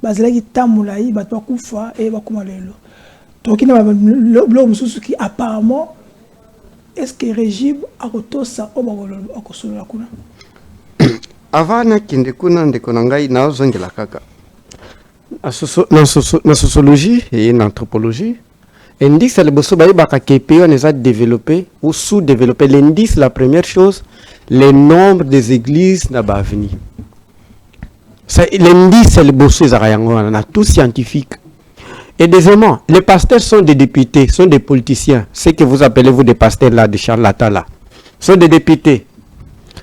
bazalaki tamulayi batwa kufa et bakoma lelo. Donc il y a qui apparemment est-ce que le régime a kotosa au kosolola kuna. Avant na kinde kuna ndeko nangai na ozongela kaka. Na sociologie et en anthropologie, l'indice le bosso baye baka KPO on a développé ou sous-développé. L'indice, la première chose, le nombre des églises n'a pas venu. L'indice le bosso zarayango on a tout scientifique. Et deuxièmement, les pasteurs sont des députés, sont des politiciens. Ce que vous appelez vous des pasteurs là, des charlatans là, sont des députés,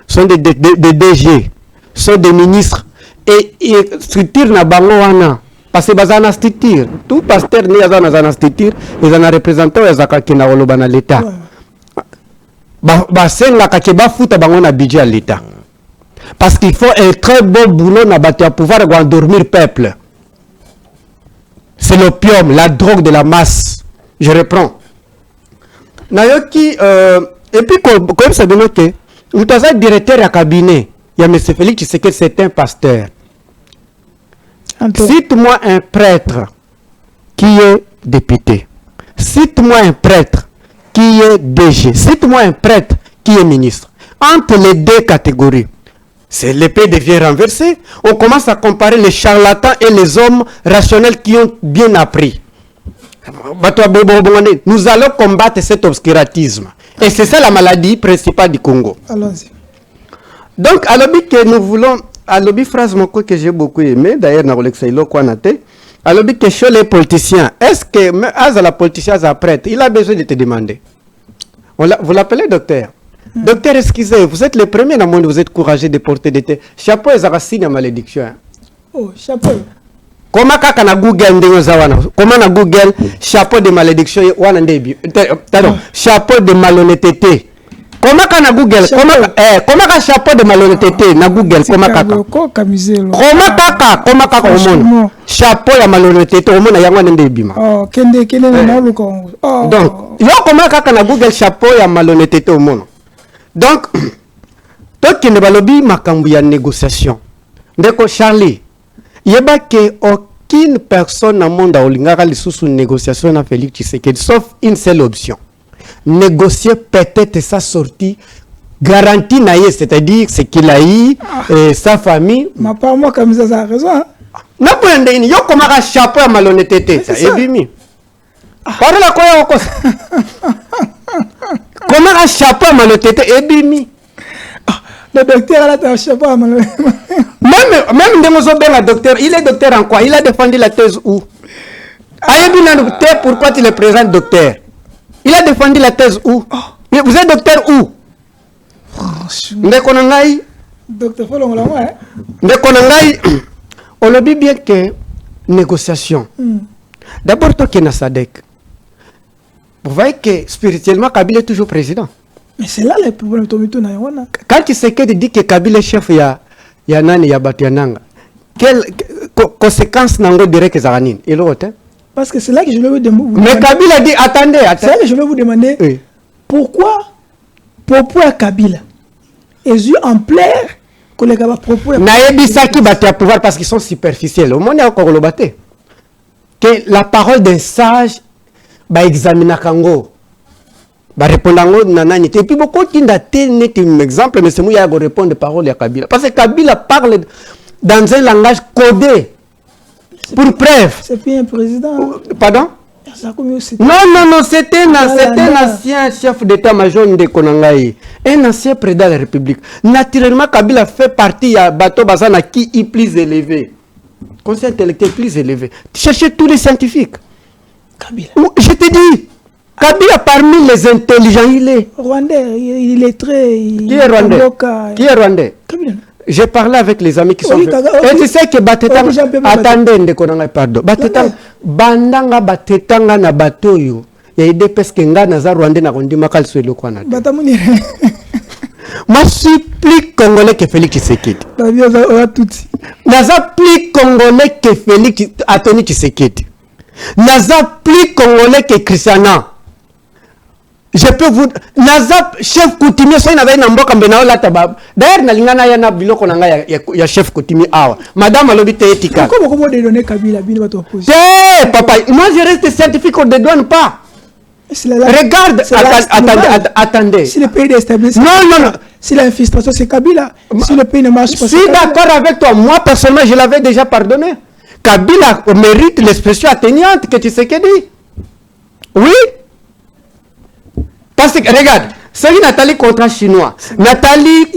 sont des DG, sont des ministres. Et structure na bango wana. Parce que bazana structure, tout pasteur ni azana structure, ils en représentant ezaka kina oloba na l'État. Senga kakeba futa bango na budget à l'État. Parce qu'il faut un très bon boulot na batu à pouvoir endormir peuple. C'est l'opium, la drogue de la masse. Je reprends. Nayoki, et puis comme ça donne que vous êtes directeur à cabinet, il y a M. Félix qui sait que c'est un pasteur. Cite-moi un prêtre qui est député. Cite-moi un prêtre qui est DG. Cite-moi un prêtre qui est ministre. Entre les deux catégories, c'est l'épée devient renversée. On commence à comparer les charlatans et les hommes rationnels qui ont bien appris. Nous allons combattre cet obscurantisme. Et c'est ça la maladie principale du Congo. Allons-y. Donc, à l'objet que nous voulons, à l'objet phrase que j'ai beaucoup aimé, d'ailleurs, dans l'Olexaïlo Kwanate, à l'objet que chez les politiciens, est-ce que, à la politicien, à prêtre, il a besoin de te demander. Vous l'appelez docteur? Docteur, excusez, vous êtes le premier dans le monde, vous êtes courageux de porter des têtes. Chapeau et Zarasine à malédiction. Oh, chapeau. Comment kaka na Google comment na Google chapeau de malédiction chapeau de malhonnêteté. Comment na Google, comment chapeau de malhonnêteté na Google, comment kaka. Comment kaka au monde. Chapeau ya malhonnêteté au monde yango ndé bima. Oh, kende na luko. Oh. Donc, yo comment kaka na Google chapeau ya malhonnêteté au monde. Donc, toi qui ne balobi makambu ya négociation. Ndeko Charlie, yeba que aucune personne au monde a olingaka lisusu négociation na Félix Tshisekedi sauf une seule option. Négocier peut-être sa sortie garantie naïe, c'est-à-dire ce qu'il a eu et sa famille. Ma part moi comme ça a raison. Na prendre une yo comme un chapeau à malhonnêteté ça ebimi. Parle la quoi encore. Comment un chapeau à malhonnêteté ebimi. Le docteur là t'as chapeau à malhonnêteté. Même Ndemozo Benga docteur, il est docteur en quoi? Il a défendu la thèse où? Ayebi na docteur pourquoi tu le présentes docteur? Il a défendu la thèse où? Mais vous êtes docteur où? Ndekonangai. Docteur Folongola, ouais. Ndekonangai. On le dit bien que négociation. D'abord, toi qui es Sadek. Vous voyez que spirituellement, Kabila est toujours président. Mais c'est là le problème. Quand tu sais que tu dis que Kabila est chef, il y a Nani, il y a Batiananga. Quelles conséquences n'en dirait que Zaranin? Il est parce que c'est là que je vais vous demander. Mais Kabila dit attendez. C'est là que je vais vous demander pourquoi à Kabila et yeux en plaire que les gars propos. Naïbisaki battu à pouvoir parce qu'ils sont superficiels. Au monde, il y a encore le battu. Que la parole d'un sage va examiner Kango. Va répondre à nanani. Et puis beaucoup qui datent un exemple, mais c'est moi qui vais répondre aux paroles de Kabila. Parce que Kabila parle dans un langage codé. Pour preuve. C'est plus un président. Pardon? Non, c'était un ancien chef d'état-major de Konangaï. Un ancien président de la République. Naturellement, Kabila fait partie à Bato Bazana qui est plus élevé. Conseil intellectuel plus élevé. Cherchez tous les scientifiques. Kabila. Je te dis, Kabila parmi les intelligents, il est. Rwandais, il est très. Qui est Rwandais? Qui est Rwandais? Kabila. J'ai parlé avec les amis qui sont venus. Et tu sais que Batetang, attendez, pardon. Batetang, bandanga Batetanga na batoyo. Il y a des pesques nga naza Rwandais na rondi makal suelo kwa na. Batamuni. Moi, je suis plus congolais que Félix Tshisekedi. Naza plus congolais que Félix Antoine Tshisekedi. Naza plus congolais que Christiana. Je peux vous Naza chef coutumier so inava na mboka mbena la tabab. D'ailleurs nalingana ya na biloko nanga ya chef coutumier awa. Madame alobite etika. Comment donner Kabila bino bato opposé. Papa, moi je reste scientifique, on ne donne pas. Regarde, attendez. Si le pays est stable, non. Si l'infiltration c'est Kabila, si le pays ne marche pas. Je suis d'accord avec toi. Moi personnellement, je l'avais déjà pardonné. Kabila mérite l'expression atteignante que tu sais qu'elle dit. Oui. Parce que, regarde, c'est Nathalie contrat chinois, Nathalie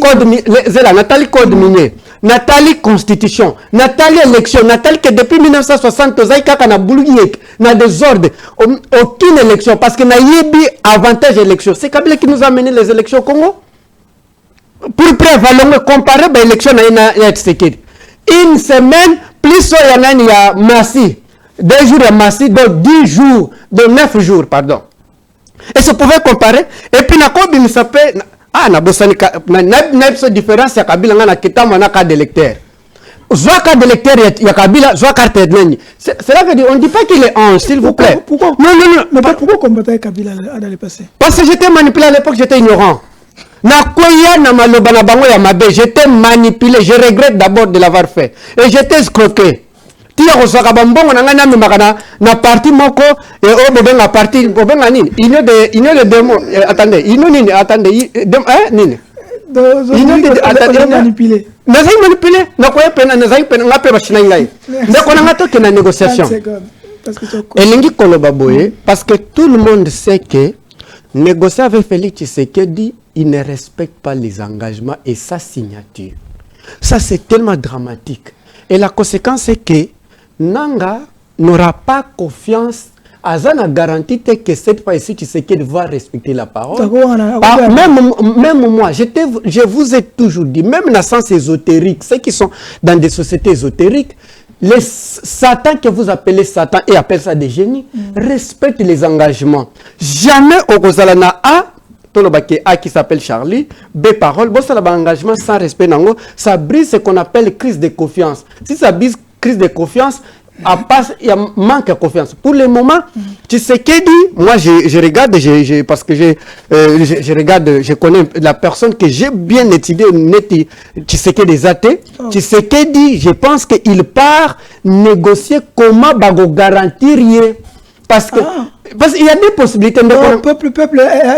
code minier, Nathalie constitution, Nathalie élection, Nathalie que depuis 1960, Zaïka na bouliek, na désordre, aucune élection, parce que na yebi avantage élection. C'est Kabila qui nous a mené les élections au Congo. Pour preuve, allons comparer l'élection na Tshisekedi. Une semaine, plus il y a Massi, 2 jours il y a Massi, donc 10 jours, donc 9 jours, pardon. Et se pouvait comparer. Et puis, il s'appelle. Na différence, il y a Kabila, il y a un cas d'électeur. Soit cas d'électeur, il y a Kabila, soit carte de ligne. Cela veut dire, on ne dit pas qu'il est ange, s'il vous plaît. Pourquoi? Non. Mais pourquoi combattre Kabila dans le passé? Parce que j'étais manipulé à l'époque, j'étais ignorant. J'étais manipulé, je regrette d'abord de l'avoir fait. Et j'étais escroqué. Na parti moko et au bobenga parti bobenga nini union de démo attendez union nini attendez nini manipulé na ko pena na zai pena ngape bashina ngai ndeko na ngato ke na négociation elingi koloba boye parce que tout le monde sait que négocier avec Félix Tshisekedi il ne respecte pas les engagements et sa signature. Ça c'est tellement dramatique et la conséquence c'est que Nanga n'aura pas confiance à la garantie que cette fois-ci, tu sais qu'elle va respecter la parole. Même moi, je vous ai toujours dit, même dans le sens ésotérique, ceux qui sont dans des sociétés ésotériques, les Satan que vous appelez Satan et appellent ça des génies, respectent les engagements. Jamais au Gozalana A qui s'appelle Charlie, B parole, bon ça engagement sans respect nango, ça brise ce qu'on appelle crise de confiance. Si ça brise crise de confiance, il y a manque de confiance. Pour le moment, tu sais qu'est dit, moi je regarde, parce que je regarde, je connais la personne que j'ai bien étudiée, tu sais qu'est des athées, tu sais qu'est dit, je pense qu'il part négocier comment bago garantir rien. Parce qu'il y a des possibilités. Peuple,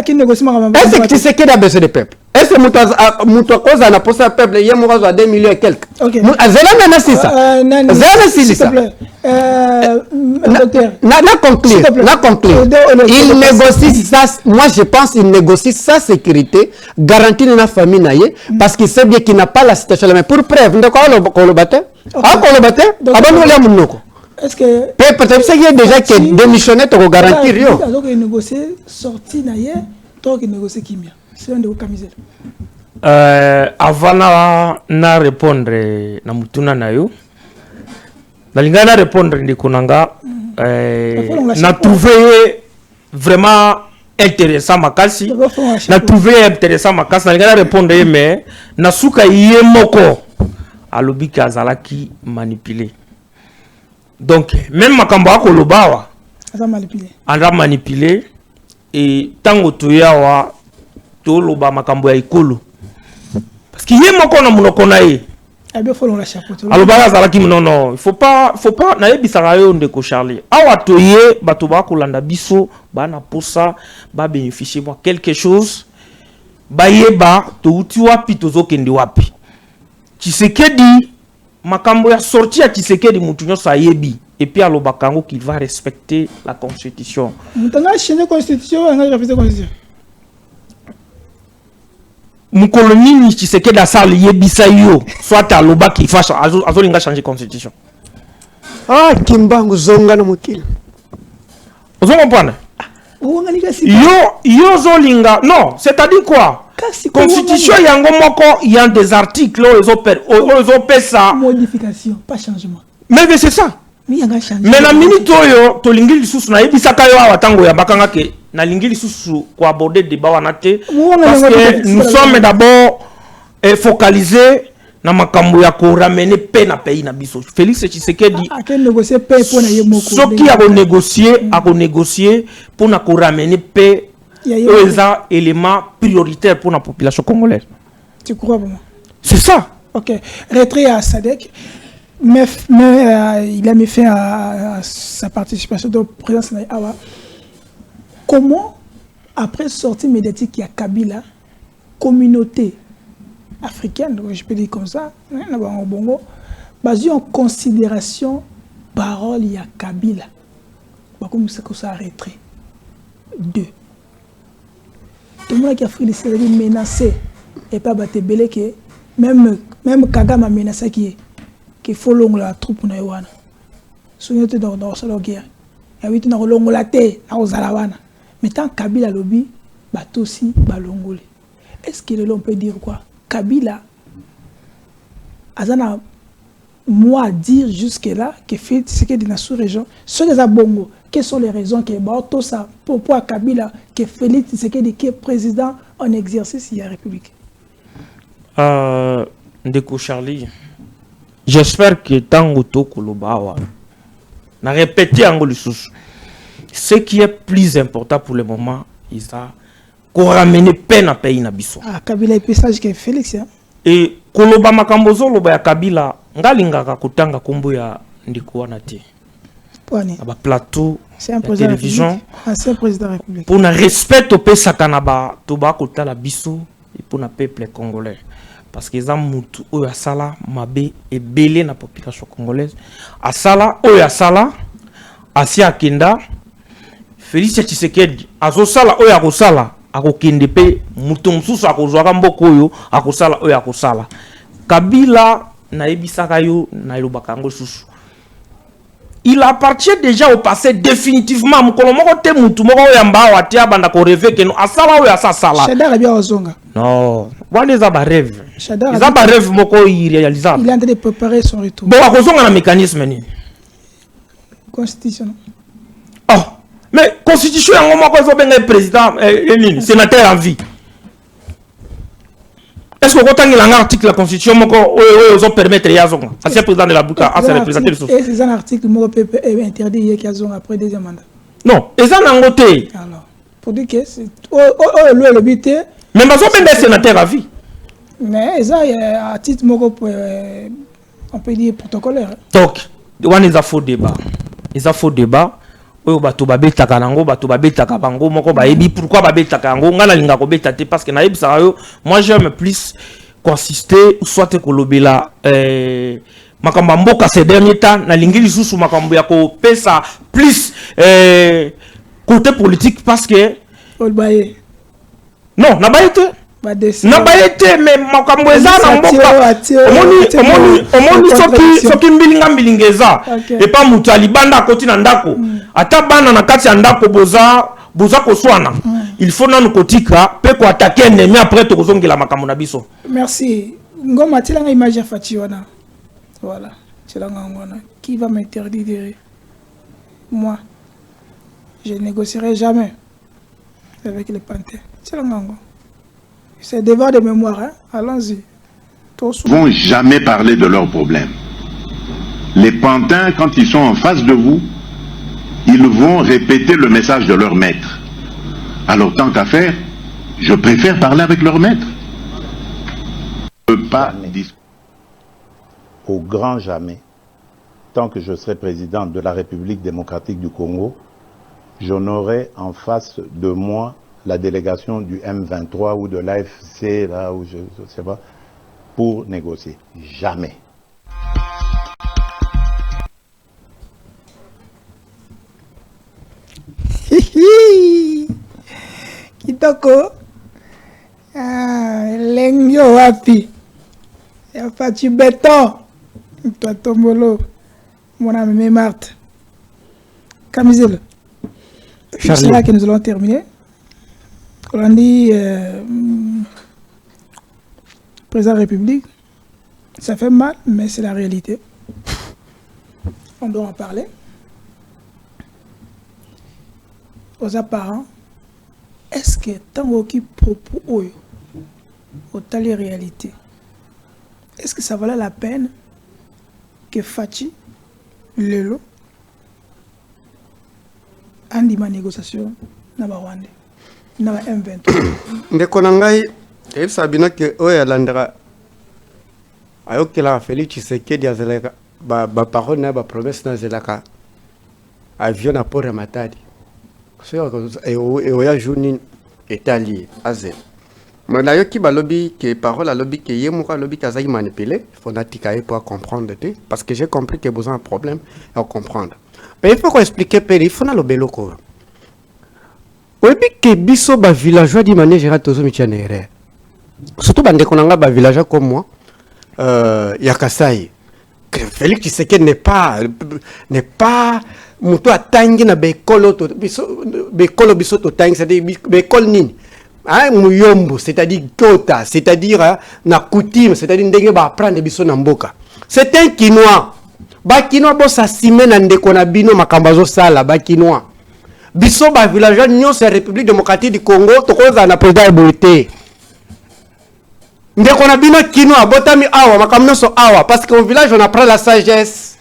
qui négocie ma maman. Est-ce que tu sais qu'il a besoin de peuple? Est-ce que Moutou Koza n'a pas ça peuple? Il y a Mourazo à 2 millions et quelques. Ok. Zéla n'a ça. Zéla s'il ça. Docteur. N'a conclu. Il négocie ça. Moi, je pense qu'il négocie sa sécurité, garantir la famille naïe, parce qu'il sait bien qu'il n'a pas la situation. Mais pour preuve, de quoi on le battait? Ah, on le battait? Ah, bon, nous l'avons mounoko. Est-ce que peut-être qu'il y a déjà qui démissionné pour garantir rien. Donc il négocie sorti naïe, donc il négocie qui bien. C'est un de vos camisettes. Avant na répondre na mutuna na yo. Nalinga na répondre ndikunanga na trouvé vraiment intéressant makasi. Na trouvé intéressant makasi nalinga na répondre mais na suka yé moko alobi kazalaki manipulé. Donc, même makambo akolobawa anda manipulé et tango toyawa toloba makambo ya ikolo parce qu'il y a moko na munoko na ye aloba azalaki non il faut pas na yebisaka yo ndeko Charlie awa toye bato bakolanda biso bana posa ba bénéficier moi quelque chose bayeba touti wapi tozokende wapi Tshisekedi makambo ya sorti ya Tshisekedi mutu nyonso ayebi et puis alobaka ngo qu'il va respecter la constitution. Mutanga changer constitution anga respecter constitution. Mukolo nini Tshisekedi asali yebisa yo soit aloba qu'il fasse azolinga changer constitution. Ah kimbangu zonga na mukili. Ozo comprendre? Yo zolinga non, c'est-à-dire quoi? Constitution yango moko il y a des articles ils ont ça modification pas changement mais c'est ça mais la minute oyo to lingi lisusu na yebisaka yo awa tango ya bakanga ke na lingi lisusu ko aborder débat wana te parce que nous sommes d'abord focalisés na makambo ya ko ramener paix na pays na biso. Félix Tshisekedi négocier paix pour na yemoko soki a négocier pour na ko ramener paix. C'est un élément prioritaire pour la population congolaise. Tu crois vraiment? C'est ça. Ok. Retrait à Sadek, mais il a mis fin à sa participation dans le président Awa. Comment, après sortie médiatique, il y a Kabila, communauté africaine, je peux dire comme ça, au Bongo, basé en considération, parole, il y a Kabila. Comme ça que ça retrait. 2. Tout le monde qui a fait des menacé et pas battre belé que même Kagame a menacé qui faut longue la troupe na Yowana. Souvenez-vous dans la guerre. Il y a eu une longue la terre à Ozalawana. Mais tant Kabila lobby, bateau aussi balongolé. Est-ce que l'on peut dire quoi? Kabila azana moi à dire jusque là que fait ce qui est dans la sous-région, ce les abongo. Quelles sont les raisons qui tout ça pour Kabila que Félix Tshisekedi qui est président en exercice de la République? Ndeko Charlie, j'espère que tango to kolobawa na répéter en lisusu. Ce qui est plus important pour le moment, ils a qu'on ramène peine à pays na biso. Ah Kabila est message que Félix hein. Et koloba makambo zo loba ya Kabila ngalingaka kutanga kombo ya ndeko wana te. Aba plateau c'est un président télévision ancien président de la République pour na respect au pesa kanaba to ba kota la biso et pour na peuple congolais parce que za mutu oyo asala mabe et belé na population congolaise asala oyo asala asia kenda Félix Tshisekedi azosala oyo akosala akokende pe mutu mususu akozwaka mboko oyo akosala oyo akosala Kabila na ebisaka yo na elobaka ngo susu. Il appartient déjà au passé définitivement. Mkolomoko te mutu moko yamba wati abanda ko rêver que no asala o yasa sala. Shadara bien ozonga. Non, wana za ba rêve. Shadara. Za ba rêve moko irréalisable. Il est en train de préparer son retour. Bon akozonga na mécanisme ni. Constitution. Oh, Mais constitution yango moko il faut bien un président sénateur à vie. Est-ce que quand il y a un article de la constitution moko ils ont permettre yazonga ancien président de la Bouka à se représenter le et c'est un article moko peut interdit yazonga après deuxième mandat. Non, ils en ont voté. Alors pour dire que c'est le but mais ils ont bien des sénateurs à vie. mais ils ont à titre moko on peut dire protocolaire. Donc, on est à faux débat. Ils ont faux débat. Oyo bato babetaka nango bato babetaka bango moko bayebi pourquoi babetaka yango ngana linga ko betate parce que nayebi ça yo moi j'aime plus consister ou soit kolobela makambo mboka ces derniers temps na lingi lisusu makambo ya ko pesa plus côté politique parce que Olbaye non na bayete na bayete mais makambo eza na mboka omoni soki mbilinga eza et pas mutu alibanda koti na ndako ata bana na kati ya ndako boza koswana il faut nanu kotika pe ko attaquer ennemi après to kozongela makambo na biso. Merci ngoma tilanga image ya Fachi wana voilà tilanga ngona qui va m'interdire moi je négocierai jamais avec les panthères tilanga ngona. C'est devoir de mémoire, hein? Allons-y. Ils ne vont jamais parler de leurs problèmes. Les pantins, quand ils sont en face de vous, ils vont répéter le message de leur maître. Alors, tant qu'à faire, je préfère parler avec leur maître. Je ne peux pas discuter. Au grand jamais, tant que je serai président de la République démocratique du Congo, j'en aurai en face de moi la délégation du M23 ou de l'AFC, là où je ne sais pas, pour négocier. Jamais. Kitoko. Lengyo wapi. Ya Fachi béton. Toi tombolo. Mon ami Marthe. Camisole. C'est là que nous allons terminer. On dit président de la République, ça fait mal, mais c'est la réalité. On doit en parler. Aux apparents, est-ce que tant qu'il propos autant les réalités, est-ce que ça valait la peine que Fachi, Lelo, andi ma négociation na Rwanda? Na M23 ndeko na ngai ebisabina ke oyo alandaka ayokela Félix Tshisekedi azelaka ba parole na ba promesse na zelaka avion na port ya Matadi so oya jouni etali azel mais na yoki balobi ke parole alobi ke yemuka lobi kazaki manipuler faut natika pour comprendre te parce que j'ai compris que besoin un problème à comprendre mais il faut qu'on explique il faut na lobelo ko. Oui, que biso ba villageois di manière générale tozo mitianere. Surtout bande konanga ba villageois comme moi, ya Kasai. Que Félix Tshisekedi n'est pas muto atangi na bekolo to biso to tangi c'est-à-dire bekol nini. Hein muyombo, c'est-à-dire tota, c'est-à-dire na coutume, c'est-à-dire ndenge ba apprendre biso na mboka. C'est un Kinois. Ba Kinois bo sa simena ndeko na bino makambazo sala ba Kinois. Biso ba villageois nyonso ya République démocratique du Congo tokoza na président Ebote. Ndeko na bino kino abotami awa makamnoso awa parce qu'au village on apprend la sagesse.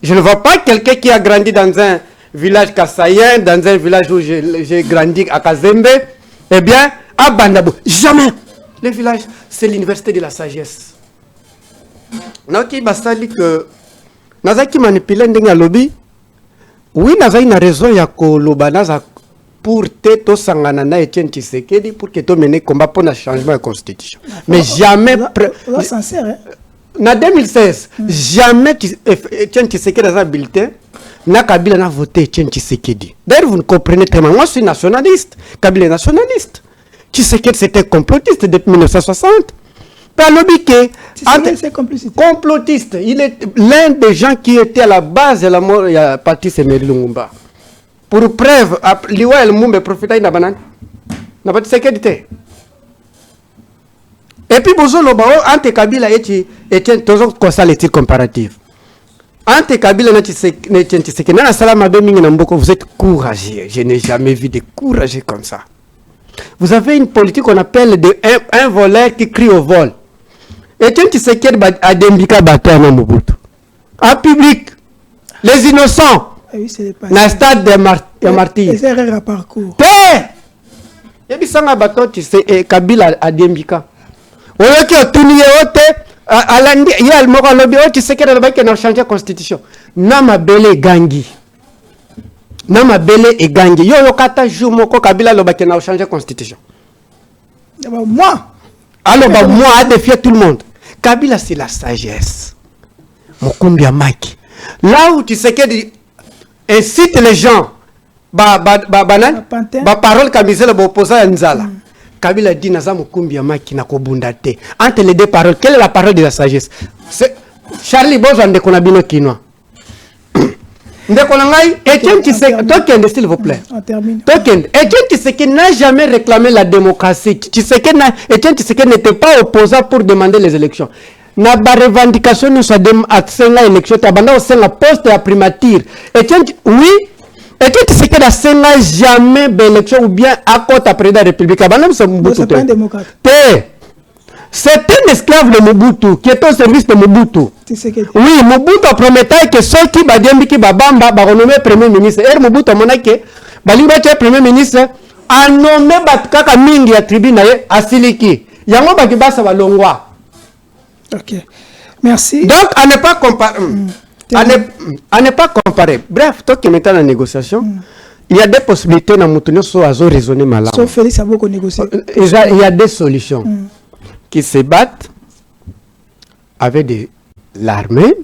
Je ne vois pas quelqu'un qui a grandi dans un village kassaïen, dans un village où j'ai grandi à Kazembe, eh bien à Bandabo. Jamais. Le village c'est l'université de la sagesse. Naki basali que nazaki manipuler ndenge lobby. Oui, nous avons une raison ya koloba naza pour te sangana na Etienne Tshisekedi pour que tu menes combat pour le changement de constitution. Mais jamais sincère hein. En 2016, jamais Etienne Tshisekedi dans un bulletin na Kabila n'a voté Etienne Tshisekedi. D'ailleurs vous ne comprenez tellement moi je suis nationaliste, Kabila est nationaliste. Tshisekedi c'était complotiste depuis 1960. C'est complotiste. Il est l'un des gens qui était à la base de la mort de la partie Semery Lumumba. Pour preuve, Liwa El Mumbe profita na banane. Na pas de sécurité. Et puis Bozo Lobao ante Kabila et Etienne toujours comme ça les tirs comparatifs. Ante Kabila na Tshisekedi na salama be mingi na mboko, vous êtes courageux. Je n'ai jamais vu de courageux comme ça. Vous avez une politique qu'on appelle un voleur qui crie au vol. Et Tshisekedi a dembika bateau na Mobutu. En public, les innocents. Oui, c'est Na stade de martyrs. C'est un parcours. Yebisanga bateau Kabila a dembika. Oyoki otuniye ote alandi ya almoko lobi o Tshisekedi alobaki na changer constitution. Na mabele gangi. Na mabele e gangi. Yo lokata jumoko Kabila alobaki na changer constitution. Moi. Alors moi a défié tout le monde. Kabila c'est la sagesse. Mokumbi ya Maki. Là où Tshisekedi incite les gens parole kamisela opposant à Nzala. Kabila dit naza Mokumbi ya Maki na kobunda te. Entre les deux paroles, quelle est la parole de la sagesse? Charlie Bozo ndeko na bino kinwa. Ndeko na ngai Etienne Tshisekedi Tokende s'il vous plaît. On termine. Tokende Etienne Tshisekedi n'a jamais réclamé la démocratie. Etienne Tshisekedi n'était pas opposant pour demander les élections. Na ba revendication nous soit atsenga élection tabanda au senga poste à primature. Etienne oui. Etienne Tshisekedi a senga jamais d'élection ou bien à côté après la République. Abanda c'est Mobutu. C'est pas un démocrate. C'est un esclave de Mobutu qui est au service de Mobutu. Oui, Mobutu promettait que ceux qui badembi qui babamba ba renommé premier ministre. Et Mobutu monake balinga che premier ministre a nommé batkaka mingi ya tribune à Siliki. Yango bakibasa balongwa. Ok. Merci. Donc, à ne pas comparer. À ne pas comparer. Bref, toi qui es maintenant en négociation, il y a des possibilités dans Moutounio soit à raisonner malade. Sauf Félix a beaucoup négocié. Il y a des solutions qui se battent avec l'armée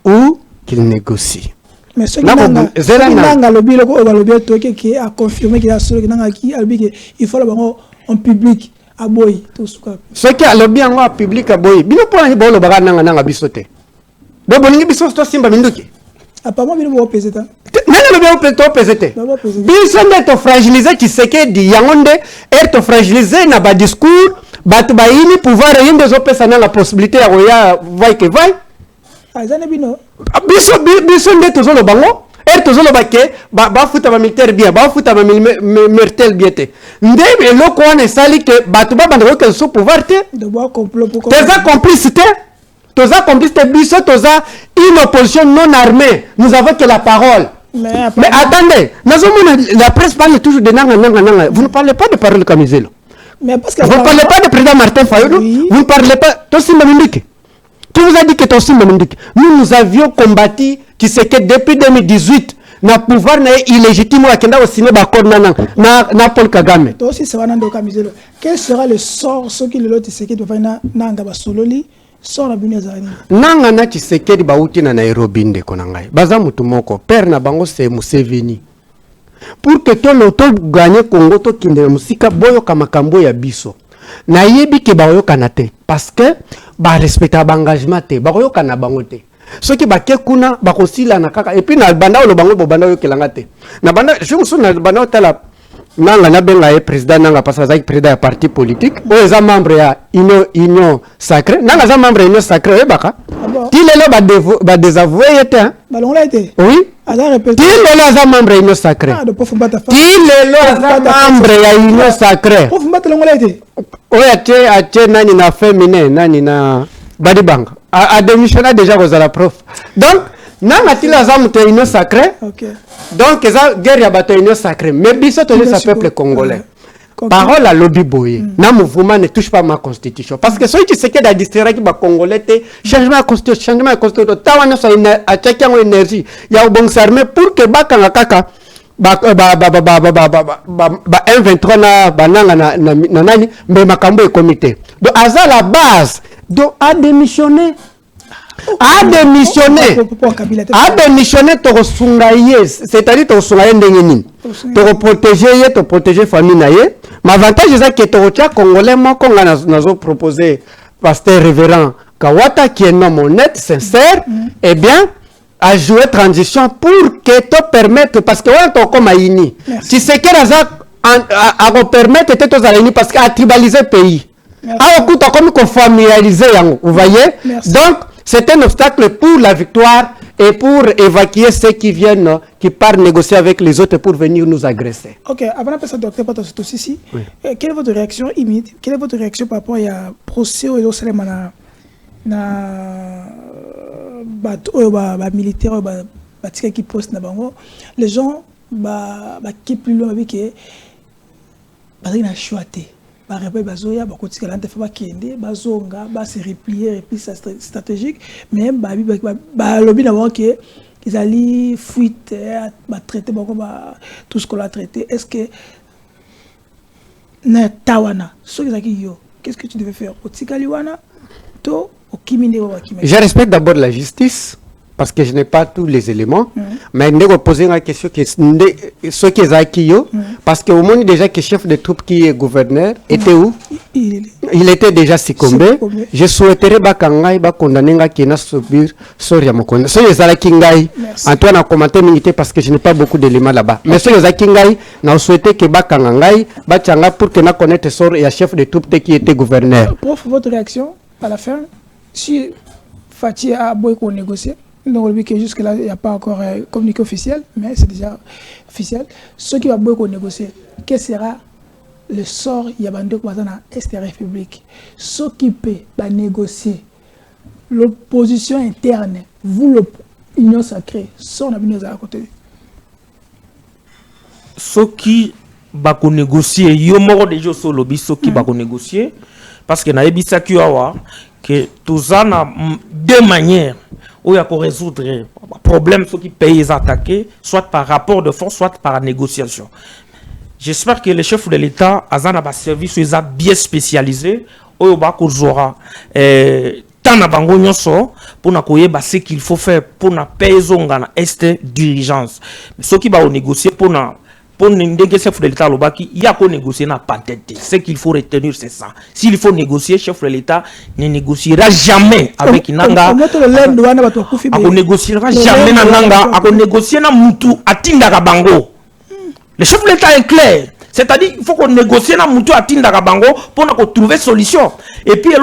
ou qu'ils négocient. Mais ce qui a confirmé qu'il il faut en public. Aboy tout ce ce qui a le bien en public aboy bino pour ni bolo baga nanga bisote do bolingi bisote simba minduki apparemment bino bo peseta nanga le bien to pesete biso ndeto fragiliser Tshisekedi yangonde to fragiliser na ba discours batu ba ini pouvoir yinde zo pesa na la possibilité ya roya vai que vai azane bino biso ndeto zo lo bango tozolo bake ba futa ba militaire bien ba futa ba militaire bien te ndebe loko wana sali que batu ba banda ko sous pouvoir te de bois complot pour toza complicité biso toza une opposition non armée nous avons que la parole mais attendez la presse parle toujours de nanga vous ne parlez pas de parole comme Zelo mais parce que vous ne parlez pas de président Martin Fayulu vous ne parlez pas Tosimba Mindiki qui vous a dit que Tosimba Mindiki nous avions combattu qui c'est que depuis 2018 na pouvoir na illégitime akenda au ciné ba corona na Paul Kagame toi aussi ça va nando kamizelo quel sera le sort ce qui le lot Tshisekedi va na nanga ba sololi sort na binezani nanga na Tshisekedi ba uti na Nairobi ndeko na ngai baza mutu moko père na bango c'est Museveni pour que to loto gagner Congo to kinde musika boyo kama kambo ya biso na yebi ke ba yo kanate parce que ba respecter ba engagement te ba yo kana bango te ce qui ba kuna ba kosila na kaka et puis na banda lo bango banda yo kelanga te na banda je me souviens na banda tala nanga na benga e président nanga parce que président ya parti politique o eza membre ya union sacrée nanga za membre union sacrée e baka ti lelo ba désavoué était ba longola était oui ala répéter ti lelo za membre union sacrée de pauvre bata ti lelo za membre ya union sacrée pauvre bata longola était o ya te nani na féminin nani na Badibanga a démissionné déjà aux la prof. Donc, nanga tila za union sacrée. OK. Donc, ça guerre ya bato union sacrée. Mais biso to le peuple congolais. Parole à lobby boy. Na mouvement ne touche pas ma constitution parce que ceux qui se quedent à distraire qui ba congolais te changement de constitution tawana so a checker en énergie. Ya bon s'armer pour que ba kanga kaka ba M23 na bananga na nani mais makambo e comité. Donc à la base a démissionné. A démissionné to sungaye, c'est-à-dire to sungaye ndengeni. To protéger famille naye. Mais avantage c'est que to tia congolais moko nga nazo proposer pasteur révérend Kawata qui est un homme honnête, sincère et bien à jouer transition pour que to permettre parce que on to comme aini. Si c'est que à permettre te to zalini parce que à tribaliser pays. Alors, comme qu'on familiariser, vous voyez. Merci. Donc, C'est un obstacle pour la victoire et pour évacuer ceux qui viennent, qui partent négocier avec les autres pour venir nous agresser. Ok, avant de passer au docteur Pato Sotosisi, quelle est votre réaction immédiate? Quelle est votre réaction par rapport à procès au Salem na militaire qui poste na bango? Les gens qui plus loin avec que na choité. Ba rebelle bazoya ba kotika lante fa ba kende bazonga ba se repli stratégique mais ba lobby d'abord que ils allaient fuite ba traiter tout ce qu'on a traité. Est-ce que na tawana so yo qu'est-ce que tu devais faire kotika liwana to okiminde wa kiminde? Je respecte d'abord la justice parce que je n'ai pas tous les éléments, mais je vais poser une question qui ce qui est acquis, parce qu'au moment déjà que le chef de troupe qui est gouverneur était où? Il était déjà succombé. Je souhaiterais que condamner qui n'a subir Soria Mokona. Ce les Alakingai, Antoine a commenté milité parce que je n'ai pas beaucoup d'éléments là-bas. Mais ce les Alakingai, n'a souhaité que Bakangai, Bachanga pour que n'a connaître Sor et le chef de troupe qui était gouverneur. Prof, votre réaction à la fin, si Fatih a beaucoup négocié. Donc, jusque-là, il n'y a pas encore communiqué officiel, mais c'est déjà officiel. Ce qui va beaucoup négocier, quel sera le sort de Yabandé Kouazana Est République? Ce qui peut négocier l'opposition interne, vous, l'union sacrée, son avenir à côté. Ce qui va négocier, il y a déjà sur le lobby, ce qui va négocier, parce que que tout ça a deux manières. Où il y a qu'on résoudre le problème, ceux qui payent les attaquer, soit par rapport de force, soit par négociation. J'espère que les chefs de l'État, Azana va servir sur les bien spécialisés, où il y aura tant de bango pour ce qu'il faut faire pour payer les dirigeance. Mais ceux qui vont négocier pour les chefs de l'État, il y a qu'on négocier n'a pas tête. Ce qu'il faut retenir, c'est ça. S'il faut négocier, chef de l'État ne négociera jamais avec Nanga. On négociera jamais Nanga. On négociera na mutu atinda bango. Le chef de l'État est clair. C'est-à-dire qu'il faut qu'on négocie na mutu atinda bango pour trouver solution. Et puis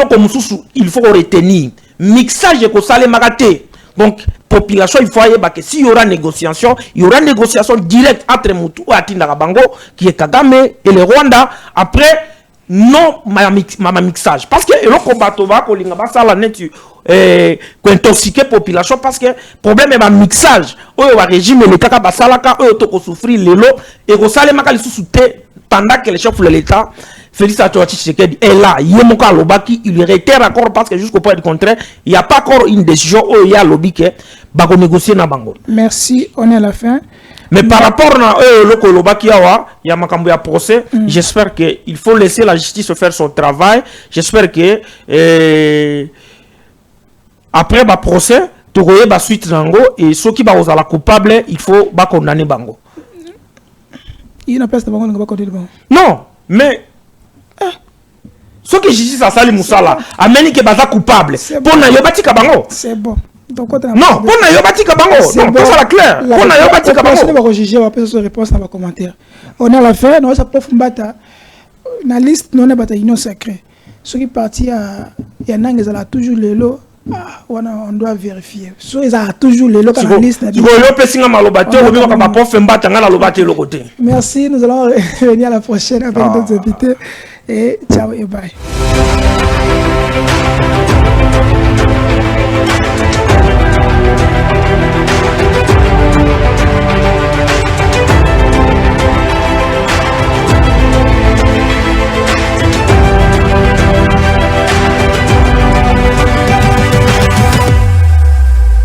il faut retenir mixage que ça les magaté. Donc, population, il faut que s'il y aura négociation, il y aura négociation directe entre Moutou et Atinda Bango, qui est Kagame et le Rwanda, après, non, ma mixage. Parce que le combat, ça la net, intoxiquer la population, parce que le problème est le mixage. Le régime, le Kaka Basalaka, eux, souffrir les lots, et que ça les magali sous-souté, pendant que les chefs de l'État, Félix Antoine Tshisekedi est là, il réitère encore parce que jusqu'au point du contraire, il n'y a pas encore une décision où il y a lobby qui va négocier na bango. Merci, on est à la fin. Mais par rapport à le lobby il y a un procès, j'espère qu'il faut laisser la justice faire son travail. J'espère que après le procès, tu auras la suite nango et ceux qui sont coupables, il faut condamner bango. Il n'a pas de bango, non, mais ce que justice a sali musala ameni ke baza coupable pour na yobati kabango c'est bon donc non pour na yobati kabango non pour ça la clair pour na yobati kabango on va juger on va faire réponse dans les commentaires on est à la fin on ça prof mbata na liste non bata union sacrée ce qui parti à ya nangeza la toujours les lots on doit vérifier so ils a toujours les lots dans la liste tu go yo pesinga malobate ou bien ka prof mbata ngala lobate le côté. Merci, nous allons revenir à la prochaine avec d'autres invités. Et ciao et bye.